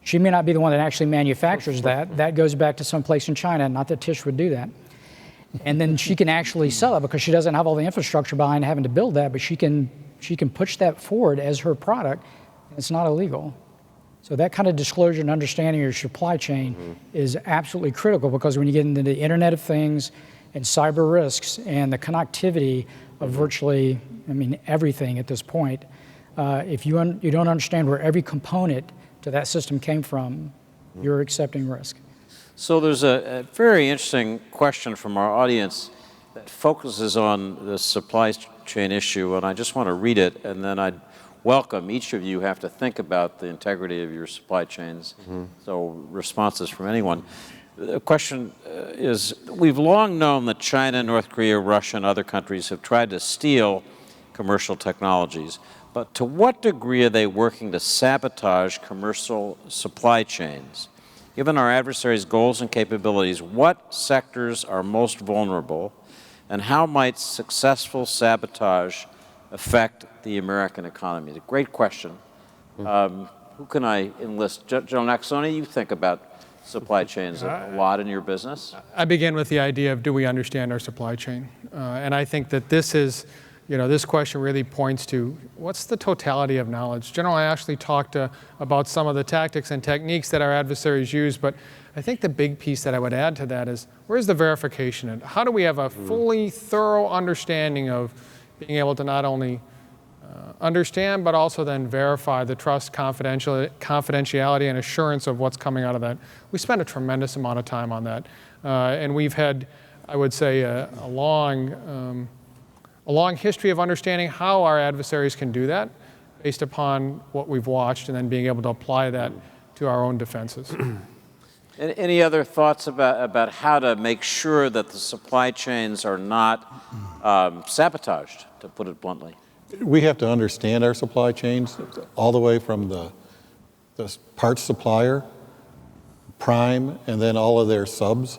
she may not be the one that actually manufactures that. That goes back to some place in China, not that Tisch would do that. And then she can actually sell it because she doesn't have all the infrastructure behind having to build that, but she can push that forward as her product, and it's not illegal. So that kind of disclosure and understanding of your supply chain is absolutely critical, because when you get into the Internet of Things and cyber risks and the connectivity of virtually, everything at this point, if you don't understand where every component to that system came from, you're accepting risk. So there's a very interesting question from our audience that focuses on the supply chain issue, and I just want to read it, and then I'd welcome each of you have to think about the integrity of your supply chains. So responses from anyone. The question is, we've long known that China, North Korea, Russia, and other countries have tried to steal commercial technologies, but to what degree are they working to sabotage commercial supply chains? Given our adversaries' goals and capabilities, what sectors are most vulnerable, and how might successful sabotage affect the American economy? It's a great question. Who can I enlist? General Nakasone, you think about supply chains a lot in your business. I begin with the idea of, do we understand our supply chain? And I think that this is, this question really points to what's the totality of knowledge. General Ashley talked about some of the tactics and techniques that our adversaries use, but I think the big piece that I would add to that is, where's the verification? And how do we have a fully thorough understanding of being able to not only understand, but also then verify the trust, confidentiality, and assurance of what's coming out of that? We spend a tremendous amount of time on that. And we've had, I would say, a long history of understanding how our adversaries can do that based upon what we've watched, and then being able to apply that to our own defenses. Any other thoughts about how to make sure that the supply chains are not sabotaged, to put it bluntly? We have to understand our supply chains all the way from the parts supplier, prime, and then all of their subs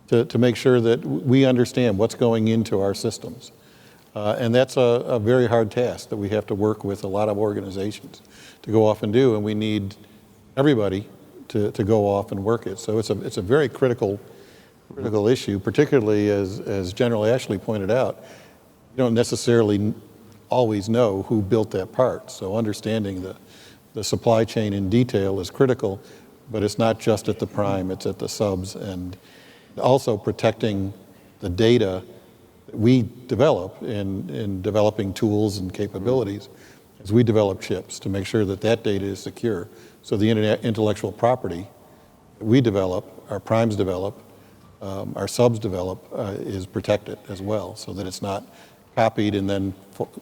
to make sure that we understand what's going into our systems. And that's a very hard task that we have to work with a lot of organizations to go off and do, and we need everybody to go off and work it. So it's a very critical issue, particularly as General Ashley pointed out. You don't necessarily always know who built that part. So understanding the supply chain in detail is critical, but it's not just at the prime, it's at the subs, and also protecting the data that we develop in developing tools and capabilities as we develop chips to make sure that that data is secure. So the intellectual property that we develop, our primes develop, our subs develop, is protected as well, so that it's not copied and then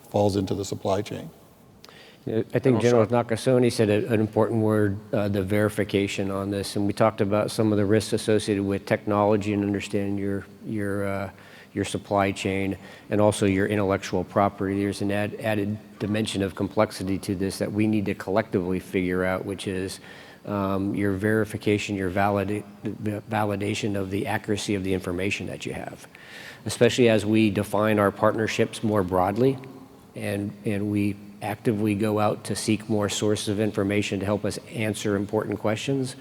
falls into the supply chain. I think General Nakasone said an important word, the verification on this, and we talked about some of the risks associated with technology and understanding your supply chain and also your intellectual property. There's an added dimension of complexity to this that we need to collectively figure out, which is your verification, your validation of the accuracy of the information that you have, especially as we define our partnerships more broadly and we actively go out to seek more sources of information to help us answer important questions.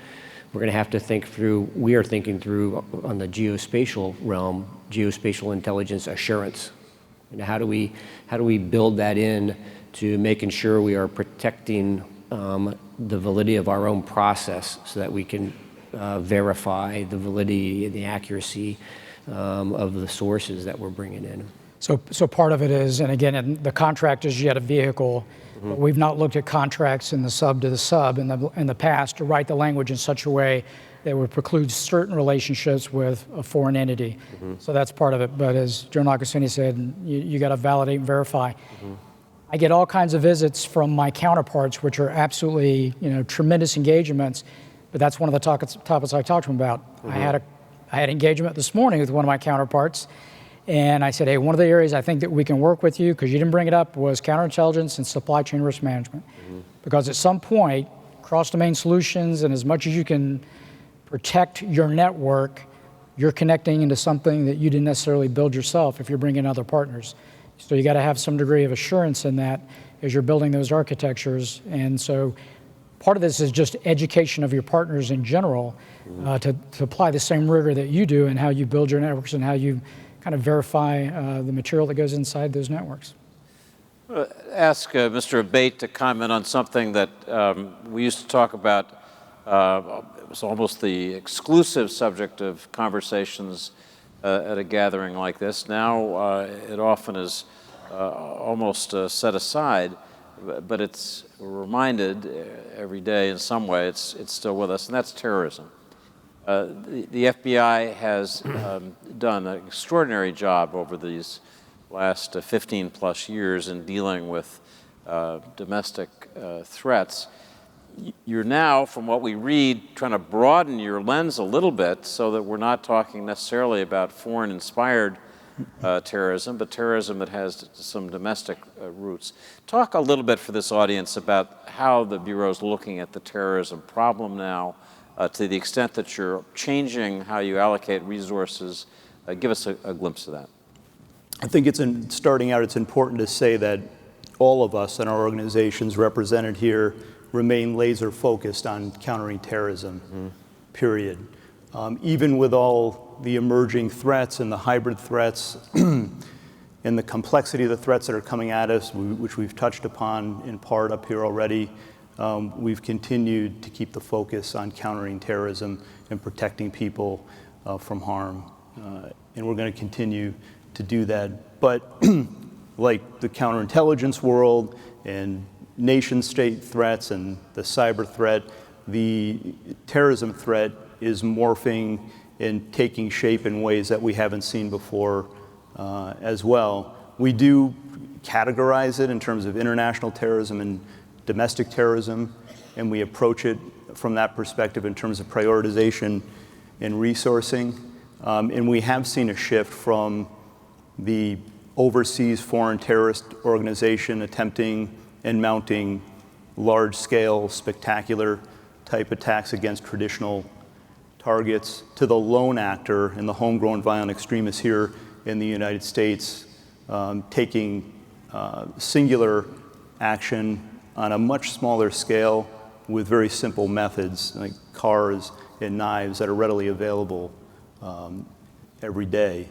We're going to have to think through, we are thinking through on the geospatial realm, geospatial intelligence assurance. How do we build that in to making sure we are protecting the validity of our own process so that we can verify the validity and the accuracy of the sources that we're bringing in. So part of it is, and again, the contract is yet a vehicle, but we've not looked at contracts in the sub to the sub in the past to write the language in such a way that would preclude certain relationships with a foreign entity. So that's part of it. But as General Nakasone said, you got to validate and verify. I get all kinds of visits from my counterparts, which are absolutely tremendous engagements. But that's one of the topics I talked to them about. I had engagement this morning with one of my counterparts. And I said, hey, one of the areas I think that we can work with you, because you didn't bring it up, was counterintelligence and supply chain risk management. Because at some point, cross-domain solutions and as much as you can protect your network, you're connecting into something that you didn't necessarily build yourself if you're bringing other partners. So you got to have some degree of assurance in that as you're building those architectures. And so part of this is just education of your partners in general to apply the same rigor that you do in how you build your networks and how you kind of verify the material that goes inside those networks. Ask Mr. Abbate to comment on something that we used to talk about. It was almost the exclusive subject of conversations at a gathering like this. Now it often is almost set aside. but we're reminded every day in some way it's still with us, and that's terrorism. The FBI has done an extraordinary job over these last 15 plus years in dealing with domestic threats. You're now, from what we read, trying to broaden your lens a little bit so that we're not talking necessarily about foreign-inspired terrorism, but terrorism that has some domestic roots. Talk a little bit for this audience about how the Bureau is looking at the terrorism problem now, to the extent that you're changing how you allocate resources. Give us a glimpse of that. I think starting out, it's important to say that all of us in our organizations represented here remain laser focused on countering terrorism, period. Even with all the emerging threats and the hybrid threats and the complexity of the threats that are coming at us, which we've touched upon in part up here already, we've continued to keep the focus on countering terrorism and protecting people from harm. And we're going to continue to do that. But like the counterintelligence world and nation-state threats and the cyber threat, the terrorism threat is morphing and taking shape in ways that we haven't seen before as well. We do categorize it in terms of international terrorism and domestic terrorism, and we approach it from that perspective in terms of prioritization and resourcing. And we have seen a shift from the overseas foreign terrorist organization attempting and mounting large-scale, spectacular type attacks against traditional targets to the lone actor and the homegrown violent extremists here in the United States, taking singular action on a much smaller scale with very simple methods like cars and knives that are readily available every day.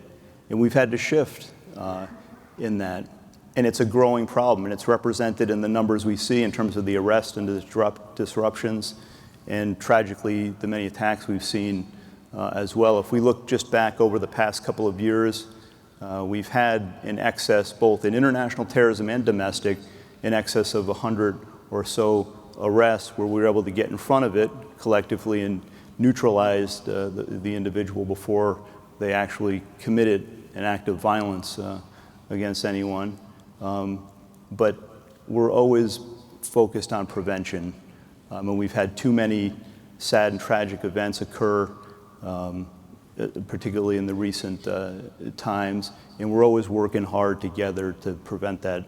And we've had to shift in that. And it's a growing problem, and it's represented in the numbers we see in terms of the arrests and disruptions, and tragically, the many attacks we've seen as well. If we look just back over the past couple of years, we've had in excess, both in international terrorism and domestic, in excess of 100 or so arrests where we were able to get in front of it collectively and neutralize the individual before they actually committed an act of violence against anyone. But we're always focused on prevention. And we've had too many sad and tragic events occur, particularly in the recent times, and we're always working hard together to prevent that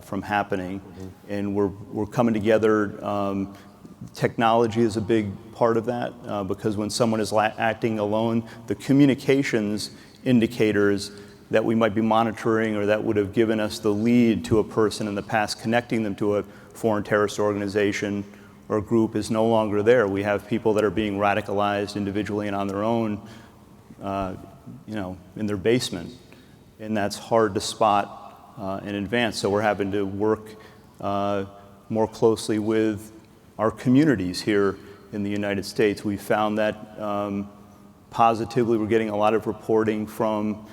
from happening. And we're coming together. Technology is a big part of that, because when someone is acting alone, the communications indicators that we might be monitoring or that would have given us the lead to a person in the past, connecting them to a foreign terrorist organization or group, is no longer there. We have people that are being radicalized individually and on their own, in their basement, and that's hard to spot in advance. So we're having to work more closely with our communities here in the United States. We found that positively we're getting a lot of reporting from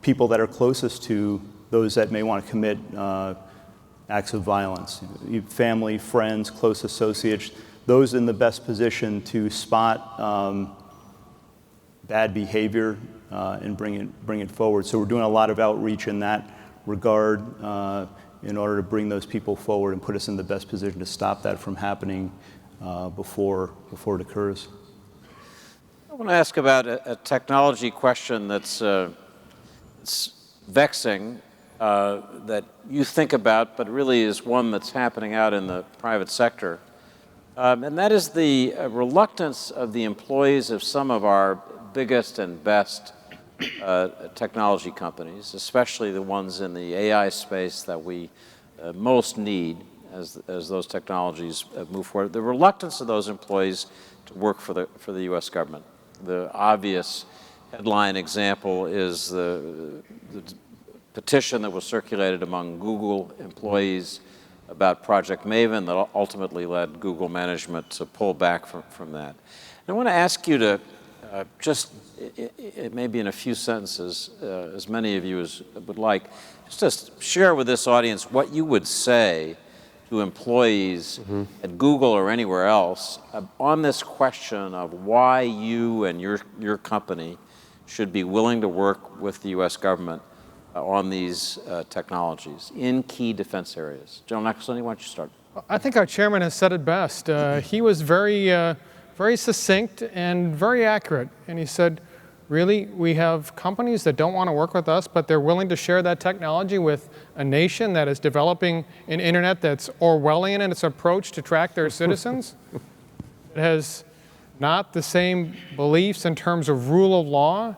people that are closest to those that may want to commit acts of violence. Family, friends, close associates, those in the best position to spot bad behavior and bring it forward. So we're doing a lot of outreach in that regard in order to bring those people forward and put us in the best position to stop that from happening before it occurs. I want to ask about a technology question that's vexing, that you think about, but really is one that's happening out in the private sector. And that is the reluctance of the employees of some of our biggest and best technology companies, especially the ones in the AI space that we most need as those technologies move forward. The reluctance of those employees to work for the U.S. government. The obvious headline example is the petition that was circulated among Google employees about Project Maven that ultimately led Google management to pull back from that. And I want to ask you to just, maybe in a few sentences, as many of you as would like, just to share with this audience what you would say to employees at Google or anywhere else on this question of why you and your company should be willing to work with the U.S. government on these technologies in key defense areas. General Nakasone, why don't you start? I think our chairman has said it best. He was very succinct and very accurate. And he said, really, we have companies that don't want to work with us, but they're willing to share that technology with a nation that is developing an internet that's Orwellian in its approach to track their citizens. It has not the same beliefs in terms of rule of law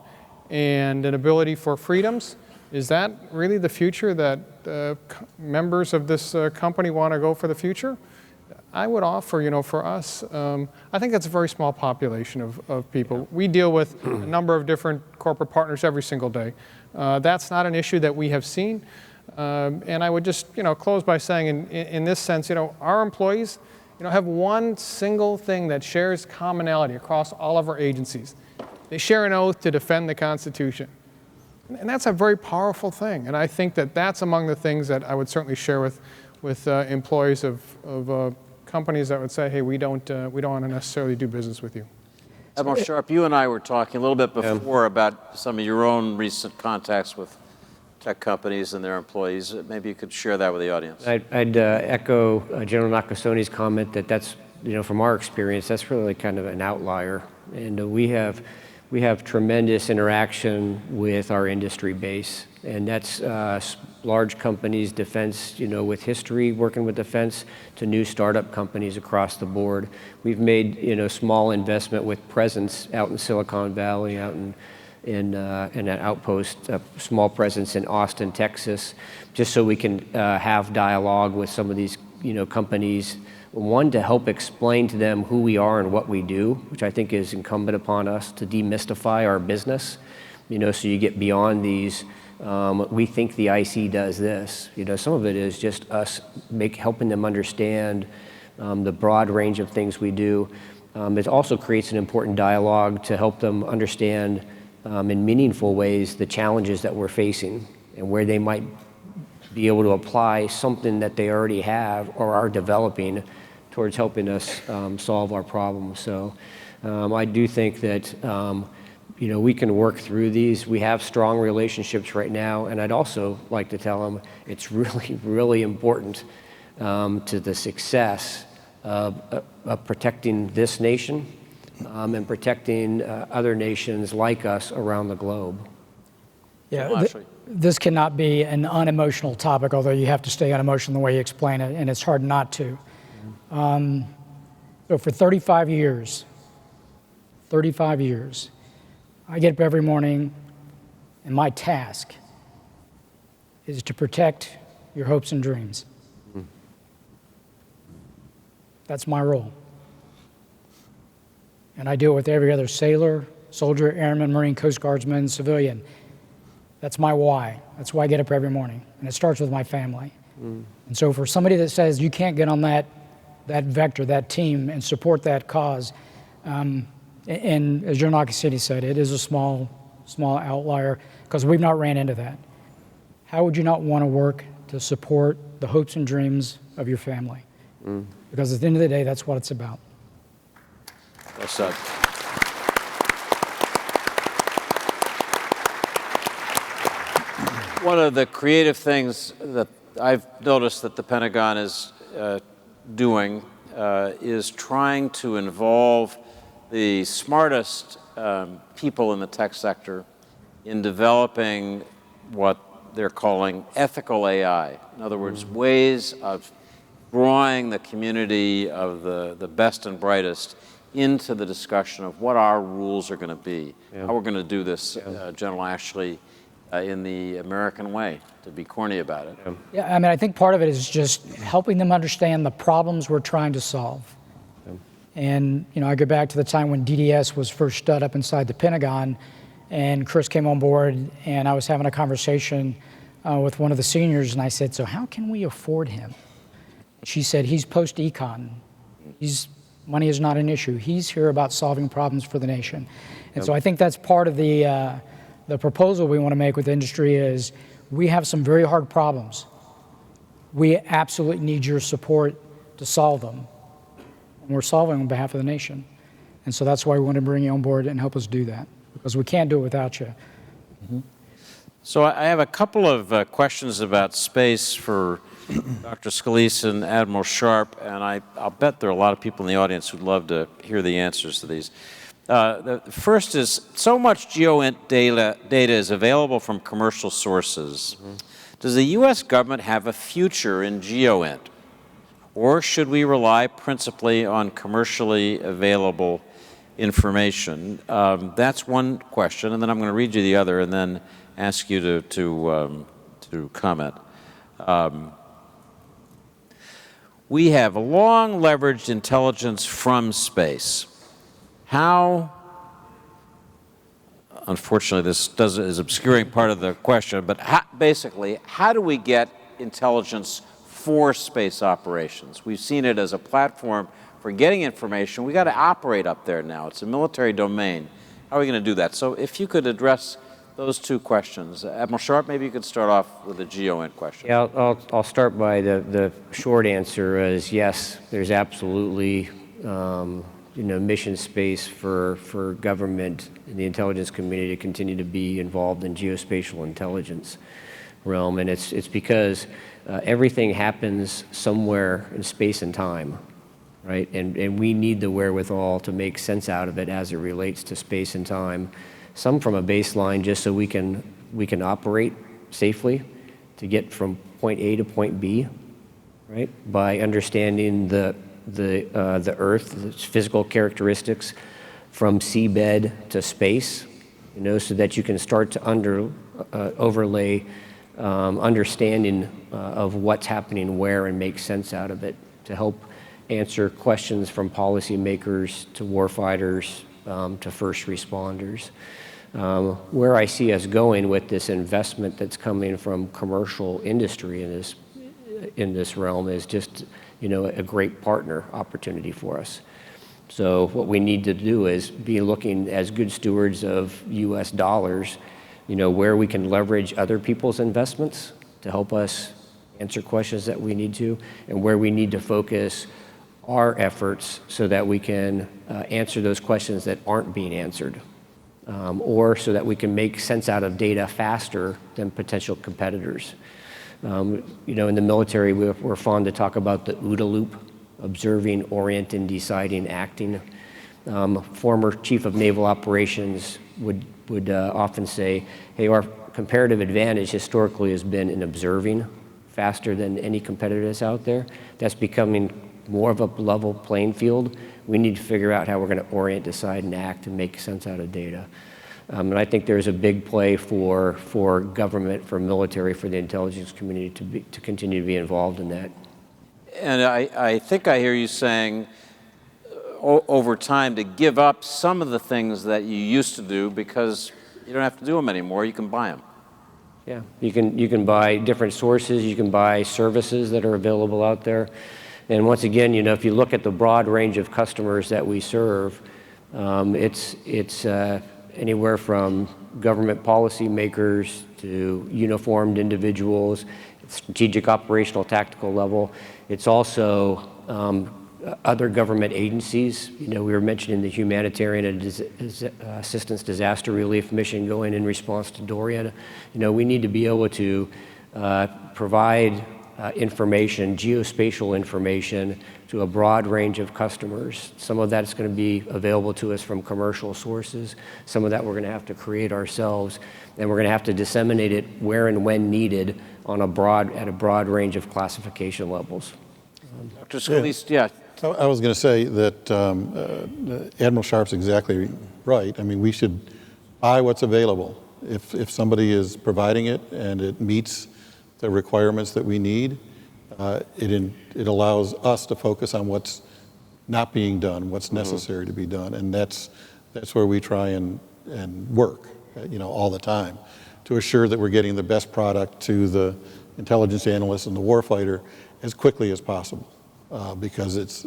and an ability for freedoms. Is that really the future that members of this company want to go for the future? I would offer, for us, I think that's a very small population of people. We deal with a number of different corporate partners every single day. That's not an issue that we have seen. And I would just, close by saying, in this sense, our employees, have one single thing that shares commonality across all of our agencies. They share an oath to defend the Constitution. And that's a very powerful thing. And I think that that's among the things that I would certainly share with employees of companies that would say, hey, we don't want to necessarily do business with you. Admiral Sharp, you and I were talking a little bit before about some of your own recent contacts with tech companies and their employees. Maybe you could share that with the audience. I'd echo General Nakasone's comment that that's, from our experience, that's really kind of an outlier. And we have tremendous interaction with our industry base, and that's large companies, defense, with history working with defense, to new startup companies across the board. We've made, small investment with presence out in Silicon Valley, out in an outpost, a small presence in Austin, Texas, just so we can have dialogue with some of these, companies. One, to help explain to them who we are and what we do, which I think is incumbent upon us to demystify our business, so you get beyond these, we think the IC does this. Some of it is just us helping them understand the broad range of things we do. It also creates an important dialogue to help them understand in meaningful ways the challenges that we're facing and where they might be able to apply something that they already have or are developing towards helping us solve our problems. So I do think that we can work through these. We have strong relationships right now, and I'd also like to tell them it's really, really important to the success of protecting this nation and protecting other nations like us around the globe. Yeah, this cannot be an unemotional topic, although you have to stay unemotional the way you explain it, and it's hard not to. So for 35 years, I get up every morning, and my task is to protect your hopes and dreams. That's my role. And I do it with every other sailor, soldier, airman, Marine, Coast Guardsman, civilian. That's my why. That's why I get up every morning. And it starts with my family. And so for somebody that says you can't get on that vector, that team, and support that cause, and as General Nakasone said, it is a small outlier because we've not ran into that. How would you not want to work to support the hopes and dreams of your family? Because at the end of the day, that's what it's about. Well said. One of the creative things that I've noticed that the Pentagon is doing is trying to involve the smartest people in the tech sector in developing what they're calling ethical AI. In other words, ways of drawing the community of the best and brightest into the discussion of what our rules are going to be, how we're going to do this, General Ashley, in the American way, to be corny about it. Yeah, I mean, I think part of it is just helping them understand the problems we're trying to solve. And, I go back to the time when DDS was first stood up inside the Pentagon, and Chris came on board, and I was having a conversation with one of the seniors, and I said, so how can we afford him? She said, he's post-econ. Money is not an issue. He's here about solving problems for the nation. And so I think that's part of the proposal we want to make with industry is we have some very hard problems. we absolutely need your support to solve them. And we're solving on behalf of the nation. And so that's why we want to bring you on board and help us do that, because we can't do it without you. So I have a couple of questions about space for Dr. Scolese and Admiral Sharp, and I'll bet there are a lot of people in the audience who'd love to hear the answers to these. The first is, so much GeoInt data is available from commercial sources. Does the U.S. government have a future in GeoInt, or should we rely principally on commercially available information? That's one question, and then I'm going to read you the other, and then ask you to comment. We have long leveraged intelligence from space. How, unfortunately this is obscuring part of the question, but basically, how do we get intelligence for space operations? We've seen it as a platform for getting information. We got to operate up there now. It's a military domain. How are we going to do that? So if you could address those two questions. Admiral Sharp, maybe you could start off with the GeoInt question. Yeah, I'll start by the short answer is yes, there's absolutely mission space for government and the intelligence community to continue to be involved in geospatial intelligence realm, and it's because everything happens somewhere in space and time, right? And we need the wherewithal to make sense out of it as it relates to space and time. Some from a baseline, just so we can operate safely to get from point A to point B, right? By understanding the Earth, its physical characteristics, from seabed to space, so that you can start to overlay understanding of what's happening where and make sense out of it to help answer questions from policymakers to warfighters to first responders. Where I see us going with this investment that's coming from commercial industry in this realm is just a great partner opportunity for us. So what we need to do is be looking as good stewards of U.S. dollars, where we can leverage other people's investments to help us answer questions that we need to, and where we need to focus our efforts so that we can answer those questions that aren't being answered, or so that we can make sense out of data faster than potential competitors. In the military, we're fond to talk about the OODA loop, observing, orienting, deciding, acting. Former Chief of Naval Operations would often say, hey, our comparative advantage historically has been in observing faster than any competitor that's out there. That's becoming more of a level playing field. We need to figure out how we're going to orient, decide, and act and make sense out of data. And I think there's a big play for government, for military, for the intelligence community to continue to be involved in that. And I think I hear you saying over time to give up some of the things that you used to do because you don't have to do them anymore. You can buy them. Yeah, you can buy different sources. You can buy services that are available out there. And once again, if you look at the broad range of customers that we serve, it's anywhere from government policymakers to uniformed individuals, strategic, operational, tactical level. It's also other government agencies. We were mentioning the humanitarian assistance disaster relief mission going in response to Dorian. We need to be able to provide information, geospatial information, to a broad range of customers. Some of that's going to be available to us from commercial sources. Some of that we're going to have to create ourselves, and we're going to have to disseminate it where and when needed at a broad range of classification levels. Dr. Scolese, yeah. I was going to say that Admiral Sharp's exactly right. I mean, we should buy what's available. If somebody is providing it and it meets the requirements that we need, it allows us to focus on what's not being done, what's necessary to be done, and that's where we try and work, all the time, to assure that we're getting the best product to the intelligence analyst and the warfighter as quickly as possible, because it's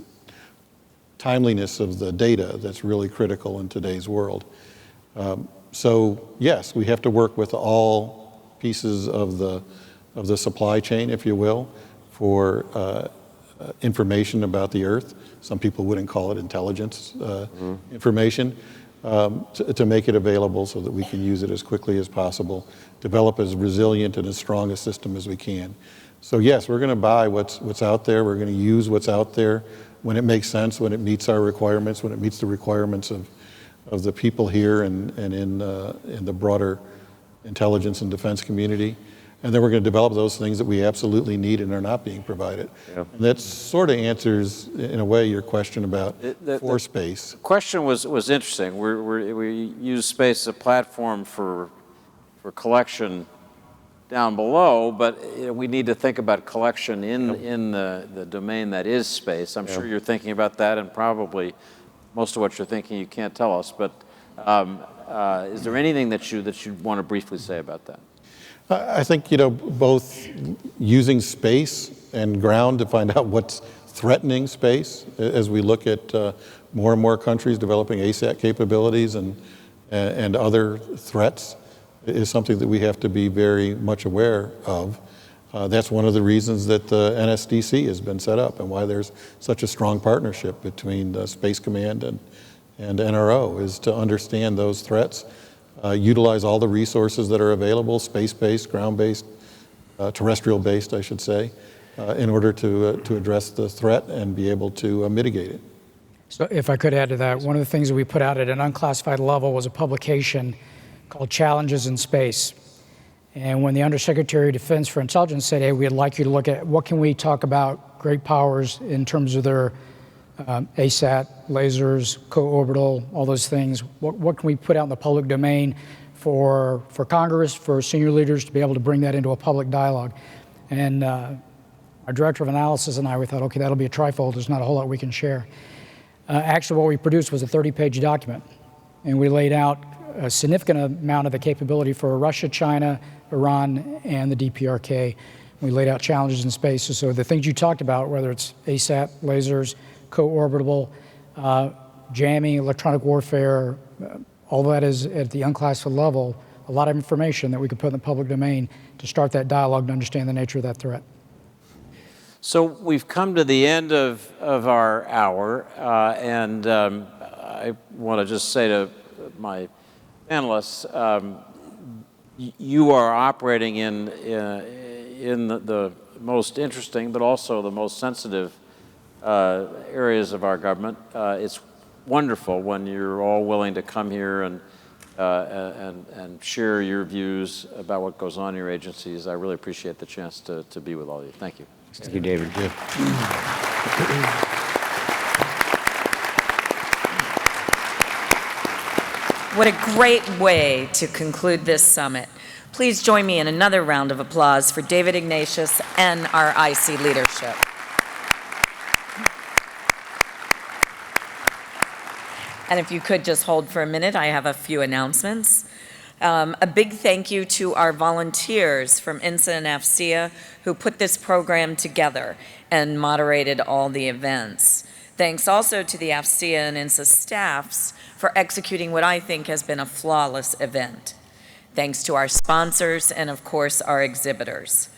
timeliness of the data that's really critical in today's world. So yes, we have to work with all pieces of the supply chain, if you will, for information about the Earth. Some people wouldn't call it intelligence information, to make it available so that we can use it as quickly as possible, develop as resilient and as strong a system as we can. So yes, we're going to buy what's out there. We're going to use what's out there when it makes sense, when it meets our requirements, when it meets the requirements of the people here and in the broader intelligence and defense community. And then we're going to develop those things that we absolutely need and are not being provided. Yeah. And that sort of answers, in a way, your question about space. The question was interesting. We use space as a platform for collection down below, but we need to think about collection in the domain that is space. I'm sure you're thinking about that, and probably most of what you're thinking you can't tell us. But is there anything that you'd want to briefly say about that? I think, both using space and ground to find out what's threatening space as we look at more and more countries developing ASAT capabilities and other threats is something that we have to be very much aware of. That's one of the reasons that the NSDC has been set up and why there's such a strong partnership between the Space Command and NRO, is to understand those threats, utilize all the resources that are available, space-based, ground-based, terrestrial-based, I should say, in order to address the threat and be able to mitigate it. So if I could add to that, one of the things that we put out at an unclassified level was a publication called Challenges in Space. And when the Undersecretary of Defense for Intelligence said, hey, we'd like you to look at what can we talk about great powers in terms of their ASAT, lasers, co-orbital, all those things. What can we put out in the public domain for Congress, for senior leaders to be able to bring that into a public dialogue? And our Director of Analysis and we thought, okay, that'll be a trifold. There's not a whole lot we can share. Actually, what we produced was a 30-page document. And we laid out a significant amount of the capability for Russia, China, Iran, and the DPRK. We laid out challenges in space. So the things you talked about, whether it's ASAT, lasers, co-orbital, jamming, electronic warfare, all that is at the unclassified level, a lot of information that we could put in the public domain to start that dialogue to understand the nature of that threat. So we've come to the end of our hour, and I want to just say to my panelists, you are operating in the most interesting but also the most sensitive areas of our government. It's wonderful when you're all willing to come here and share your views about what goes on in your agencies. I really appreciate the chance to be with all of you. Thank you. Thank you, David. What a great way to conclude this summit. Please join me in another round of applause for David Ignatius and our IC leadership. And if you could just hold for a minute, I have a few announcements. A big thank you to our volunteers from INSA and AFCEA who put this program together and moderated all the events. Thanks also to the AFCEA and INSA staffs for executing what I think has been a flawless event. Thanks to our sponsors and, of course, our exhibitors.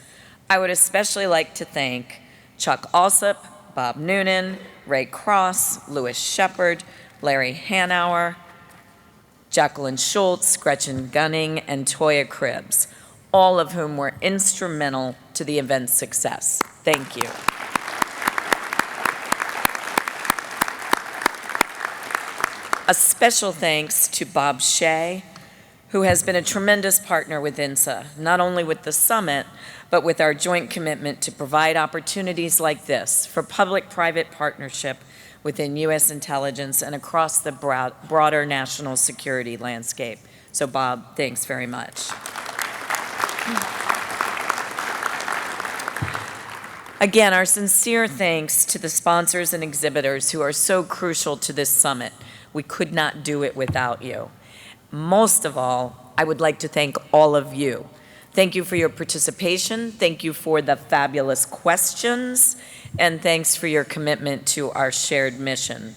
I would especially like to thank Chuck Alsop, Bob Noonan, Ray Cross, Louis Shepard, Larry Hanauer, Jacqueline Schultz, Gretchen Gunning, and Toya Cribbs, all of whom were instrumental to the event's success. Thank you. A special thanks to Bob Shea, who has been a tremendous partner with INSA, not only with the summit, but with our joint commitment to provide opportunities like this for public-private partnership within U.S. intelligence and across the broader national security landscape. So Bob, thanks very much. Again, our sincere thanks to the sponsors and exhibitors who are so crucial to this summit. We could not do it without you. Most of all, I would like to thank all of you. Thank you for your participation. Thank you for the fabulous questions. And thanks for your commitment to our shared mission.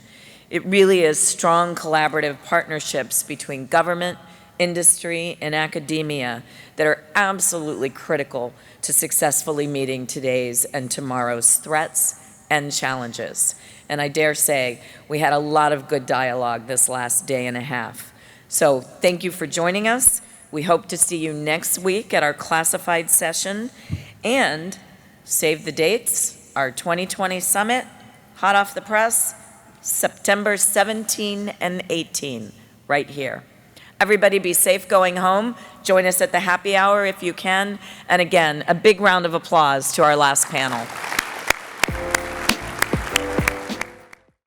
It really is strong collaborative partnerships between government, industry, and academia that are absolutely critical to successfully meeting today's and tomorrow's threats and challenges. And I dare say we had a lot of good dialogue this last day and a half. So thank you for joining us. We hope to see you next week at our classified session. And save the dates, our 2020 summit, hot off the press, September 17 and 18, right here. Everybody be safe going home. Join us at the happy hour if you can. And again, a big round of applause to our last panel.